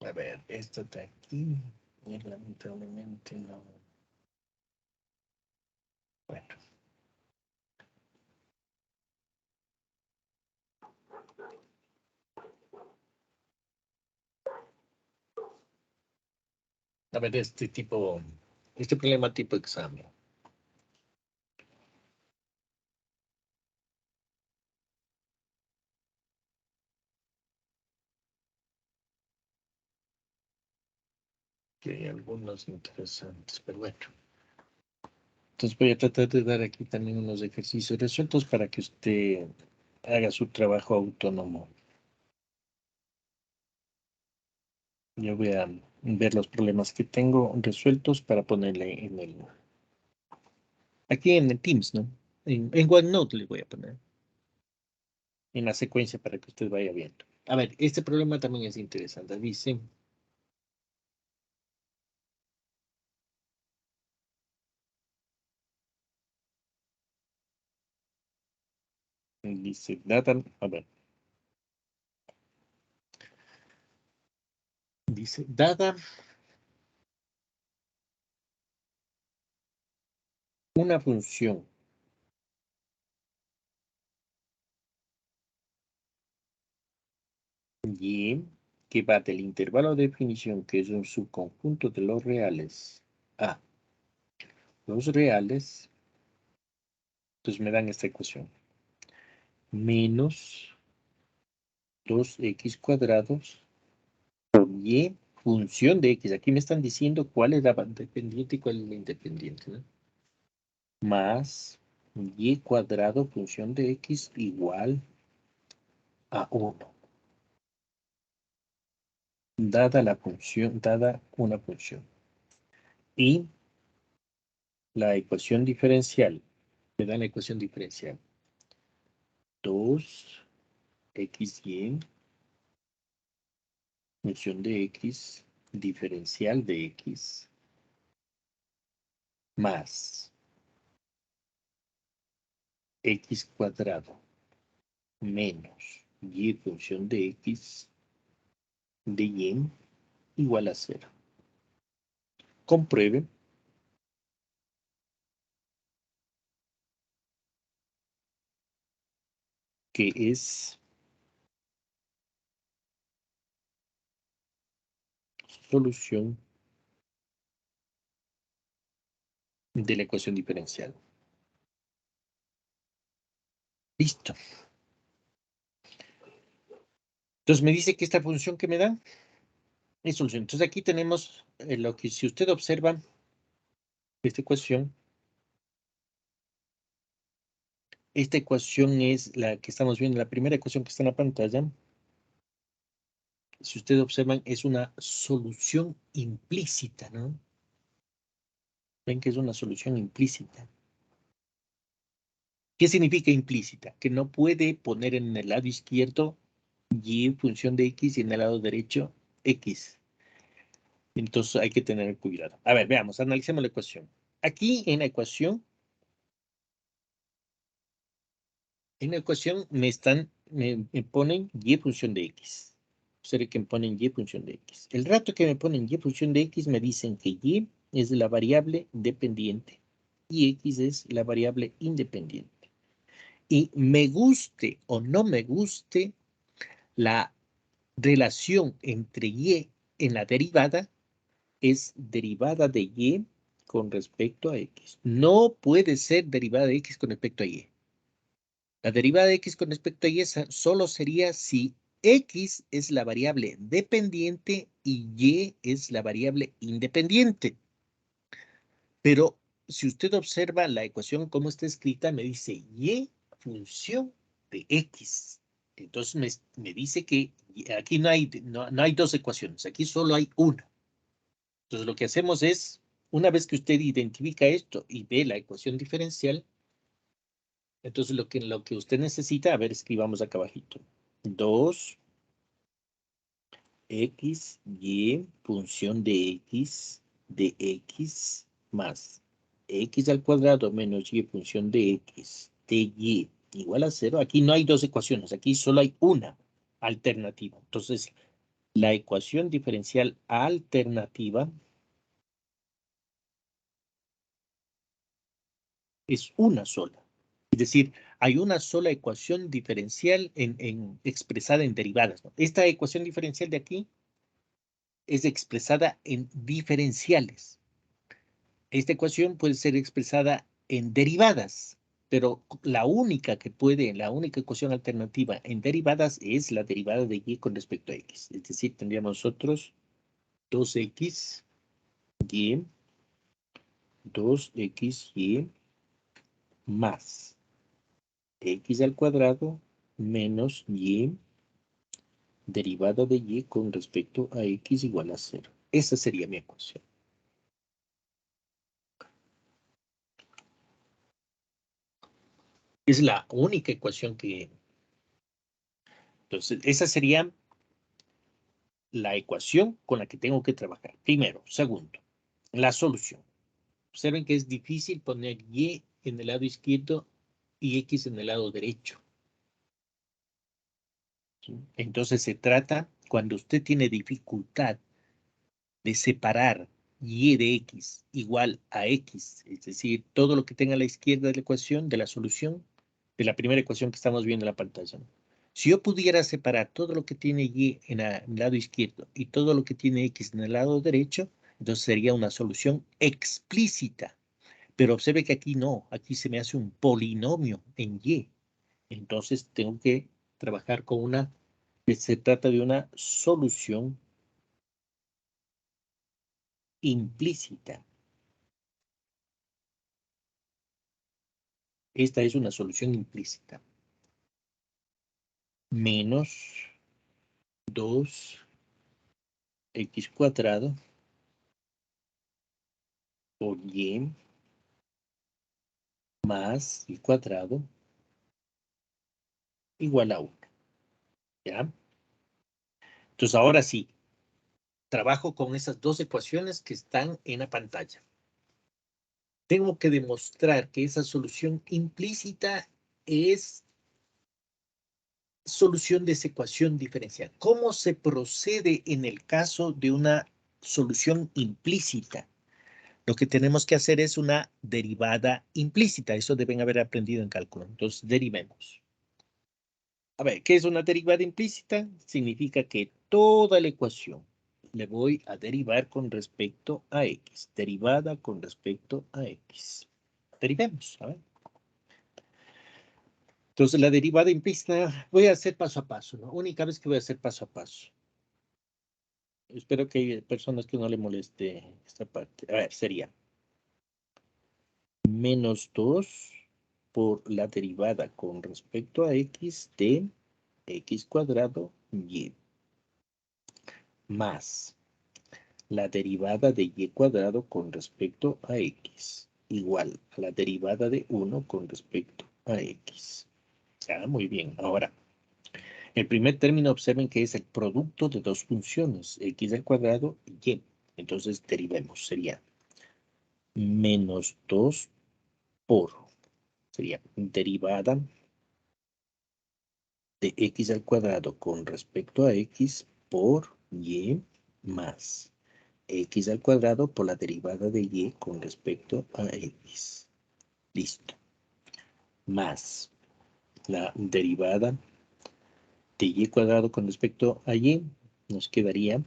A ver, esto está aquí. Y lamentablemente no. Bueno. A ver, este problema tipo examen. Que hay algunos interesantes, pero bueno. Entonces voy a tratar de dar aquí también unos ejercicios resueltos para que usted haga su trabajo autónomo. Yo voy a ver los problemas que tengo resueltos para ponerle aquí en el Teams, ¿no? En OneNote le voy a poner en la secuencia para que usted vaya viendo. A ver, este problema también es interesante. Dice data, a ver. Dice dada una función y que va del intervalo de definición, que es un subconjunto de los reales, a los reales, entonces me dan esta ecuación. Menos 2x cuadrados por y función de x. Aquí me están diciendo cuál es la dependiente y cuál es la independiente, ¿no? Más y cuadrado función de x igual a 1. Dada una función. Y la ecuación diferencial, me da la ecuación diferencial. 2xy, función de x, diferencial de x, más x cuadrado menos y función de x de y igual a 0. Compruebe que es solución de la ecuación diferencial. Listo. Entonces me dice que esta función que me da es solución. Entonces aquí tenemos lo que, si usted observa esta ecuación es la que estamos viendo, la primera ecuación que está en la pantalla. Si ustedes observan, es una solución implícita, ¿no? Ven que es una solución implícita. ¿Qué significa implícita? Que no puede poner en el lado izquierdo y función de x y en el lado derecho x. Entonces hay que tener cuidado. A ver, veamos, analicemos la ecuación. Aquí en la ecuación me ponen y función de x. Observe que me ponen y función de x. El rato que me ponen y función de x me dicen que y es la variable dependiente y x es la variable independiente. Y me guste o no me guste la relación entre y en la derivada es derivada de y con respecto a x. No puede ser derivada de x con respecto a y. La derivada de x con respecto a y solo sería si x es la variable dependiente y y es la variable independiente. Pero si usted observa la ecuación como está escrita, me dice y función de x. Entonces me dice que aquí no hay dos ecuaciones, aquí solo hay una. Entonces lo que hacemos es, una vez que usted identifica esto y ve la ecuación diferencial, entonces lo que usted necesita, a ver, escribamos acá abajito. 2 x, y, función de x más x al cuadrado menos y función de x de y igual a 0. Aquí no hay dos ecuaciones, aquí solo hay una alternativa. Entonces, la ecuación diferencial alternativa es una sola. Es decir, hay una sola ecuación diferencial expresada en derivadas, ¿no? Esta ecuación diferencial de aquí es expresada en diferenciales. Esta ecuación puede ser expresada en derivadas, pero la única ecuación alternativa en derivadas es la derivada de y con respecto a x. Es decir, tendríamos nosotros 2x y 2xy más x al cuadrado menos y derivada de y con respecto a x igual a 0. Esa sería mi ecuación. Es la única ecuación que... Entonces, esa sería la ecuación con la que tengo que trabajar. Primero. Segundo, la solución. Observen que es difícil poner y en el lado izquierdo y x en el lado derecho. ¿Sí? Entonces se trata, cuando usted tiene dificultad de separar y de x igual a x, es decir, todo lo que tenga a la izquierda de la ecuación, de la solución, de la primera ecuación que estamos viendo en la pantalla. Si yo pudiera separar todo lo que tiene y en el lado izquierdo y todo lo que tiene x en el lado derecho, entonces sería una solución explícita. Pero observe que aquí no, aquí se me hace un polinomio en y. Entonces tengo que trabajar con una, se trata de una solución implícita. Esta es una solución implícita. Menos 2x cuadrado por y más y cuadrado igual a 1. ¿Ya? Entonces ahora sí, trabajo con esas dos ecuaciones que están en la pantalla. Tengo que demostrar que esa solución implícita es solución de esa ecuación diferencial. ¿Cómo se procede en el caso de una solución implícita? Lo que tenemos que hacer es una derivada implícita. Eso deben haber aprendido en cálculo. Entonces, derivemos. A ver, ¿qué es una derivada implícita? Significa que toda la ecuación le voy a derivar con respecto a x. Derivada con respecto a x. Derivemos, a ver. Entonces, la derivada implícita, voy a hacer paso a paso, ¿no? Única vez que voy a hacer paso a paso. Espero que haya personas que no le moleste esta parte. A ver, sería menos 2 por la derivada con respecto a x de x cuadrado y más la derivada de y cuadrado con respecto a x igual a la derivada de 1 con respecto a x. Ya, muy bien. Ahora, el primer término, observen que es el producto de dos funciones, x al cuadrado y y. Entonces, derivemos. Sería menos 2 por, sería derivada de x al cuadrado con respecto a x por y más x al cuadrado por la derivada de y con respecto a x. Listo. Más la derivada de y cuadrado con respecto a y, nos quedaría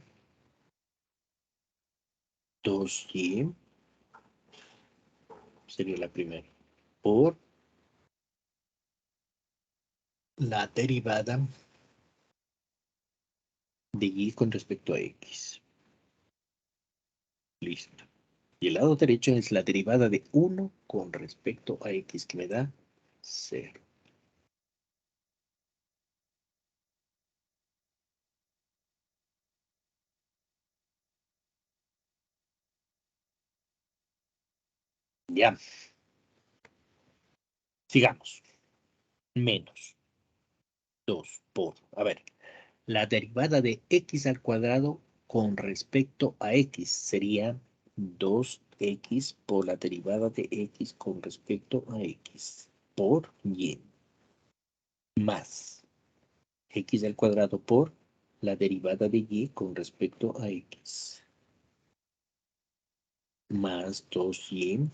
2y, sería la primera, por la derivada de y con respecto a x. Listo. Y el lado derecho es la derivada de 1 con respecto a x, que me da 0. Ya. Sigamos. Menos 2 por, a ver, la derivada de x al cuadrado con respecto a x sería 2x por la derivada de x con respecto a x por y más x al cuadrado por la derivada de y con respecto a x más 2y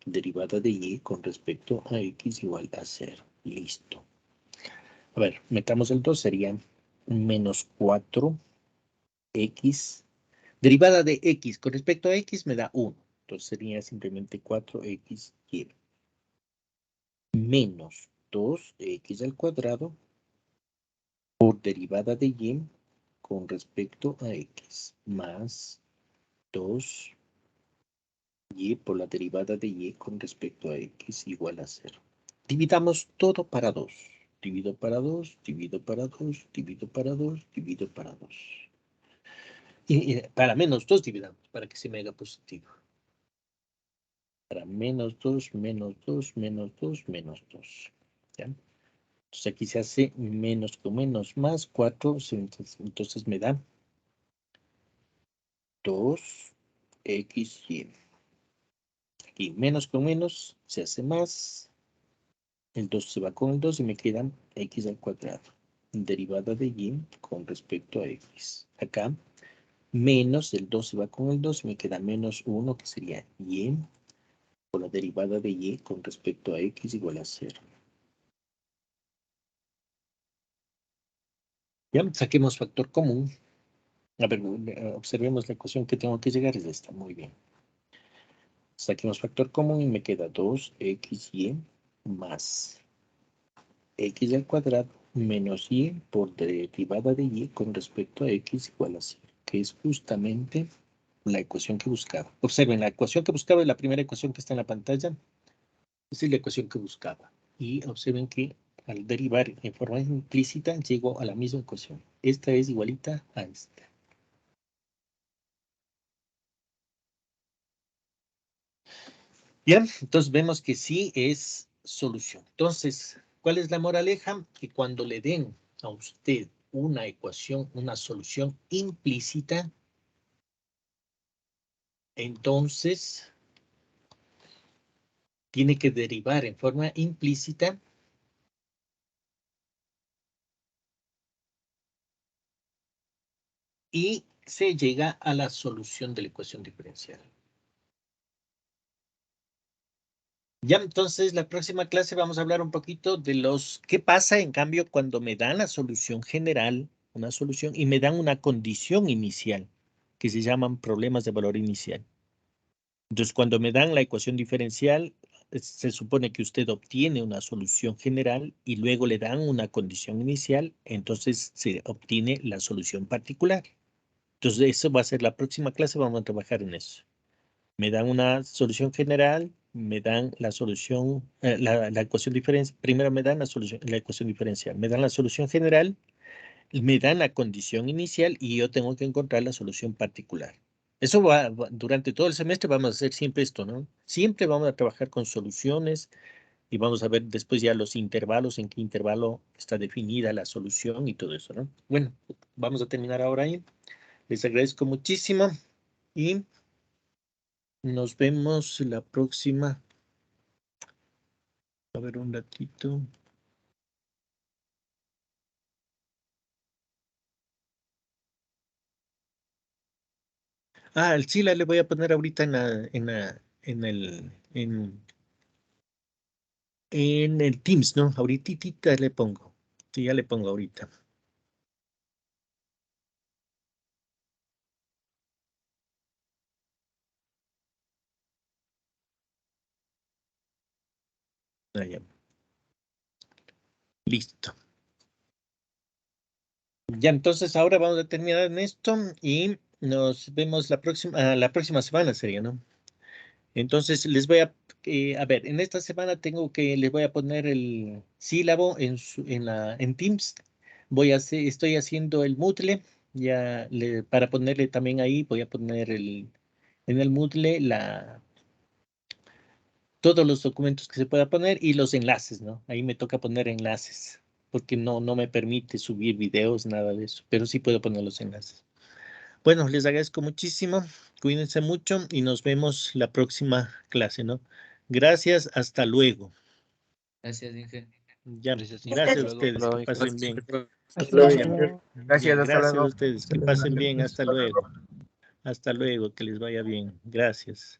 derivada de y con respecto a x igual a 0. Listo. A ver, metamos el 2, sería menos 4x Derivada de x con respecto a x me da 1. Entonces sería simplemente 4xy. Menos 2x al cuadrado por derivada de y con respecto a x. Más 2y por la derivada de y con respecto a x igual a 0. Dividamos todo para 2. Divido para 2, divido para 2, divido para 2, divido para 2. Y para menos 2 dividamos, para que se me haga positivo. Para menos 2, menos 2, menos 2, menos 2. ¿Ya? Entonces aquí se hace menos con menos más 4. Entonces me da 2xy. Aquí menos con menos se hace más. El 2 se va con el 2 y me quedan x al cuadrado. Derivada de y con respecto a x. Acá menos el 2 se va con el 2 y me queda menos 1 que sería y por la derivada de y con respecto a x igual a 0. Ya, saquemos factor común. A ver, observemos la ecuación que tengo que llegar, es esta, muy bien. Saquemos factor común y me queda 2xy más x al cuadrado menos y por derivada de y con respecto a x igual a 0, que es justamente la ecuación que buscaba. Observen, la ecuación que buscaba es la primera ecuación que está en la pantalla. Esa es la ecuación que buscaba. Y observen que al derivar en forma implícita llego a la misma ecuación. Esta es igualita a esta. Bien, entonces vemos que sí es solución. Entonces, ¿cuál es la moraleja? Que cuando le den a usted una ecuación, una solución implícita, entonces tiene que derivar en forma implícita y se llega a la solución de la ecuación diferencial. Ya, entonces, la próxima clase vamos a hablar un poquito de qué pasa, en cambio, cuando me dan la solución general, una solución, y me dan una condición inicial, que se llaman problemas de valor inicial. Entonces, cuando me dan la ecuación diferencial, se supone que usted obtiene una solución general y luego le dan una condición inicial, entonces se obtiene la solución particular. Entonces, eso va a ser la próxima clase, vamos a trabajar en eso. Me dan una solución general, me dan la solución, la ecuación diferencial. Primero me dan la ecuación diferencial, me dan la solución general, me dan la condición inicial y yo tengo que encontrar la solución particular. Eso durante todo el semestre vamos a hacer siempre esto, ¿no? Siempre vamos a trabajar con soluciones y vamos a ver después ya los intervalos, en qué intervalo está definida la solución y todo eso, ¿no? Bueno, vamos a terminar ahora ahí. Les agradezco muchísimo y nos vemos la próxima. A ver un ratito. Ah, el Sila le voy a poner ahorita en el Teams, ¿no? Ahorita le pongo. Sí, ya le pongo ahorita. Ah, ya. Listo. Ya, entonces ahora vamos a terminar en esto y nos vemos la próxima semana sería, ¿no? Entonces les voy a ver, en esta semana les voy a poner el sílabo en Teams. Estoy haciendo el Moodle, para ponerle también ahí, voy a poner en el Moodle todos los documentos que se pueda poner y los enlaces, ¿no? Ahí me toca poner enlaces, porque no me permite subir videos, nada de eso, pero sí puedo poner los enlaces. Bueno, les agradezco muchísimo, cuídense mucho y nos vemos la próxima clase, ¿no? Gracias, hasta luego. Gracias, Inge. Ya, Gracias, gracias a hasta ustedes, luego. que pasen bien. Hasta luego. Gracias, Bien, hasta gracias a luego. ustedes, que pasen bien, hasta luego. Hasta luego, que les vaya bien. Gracias.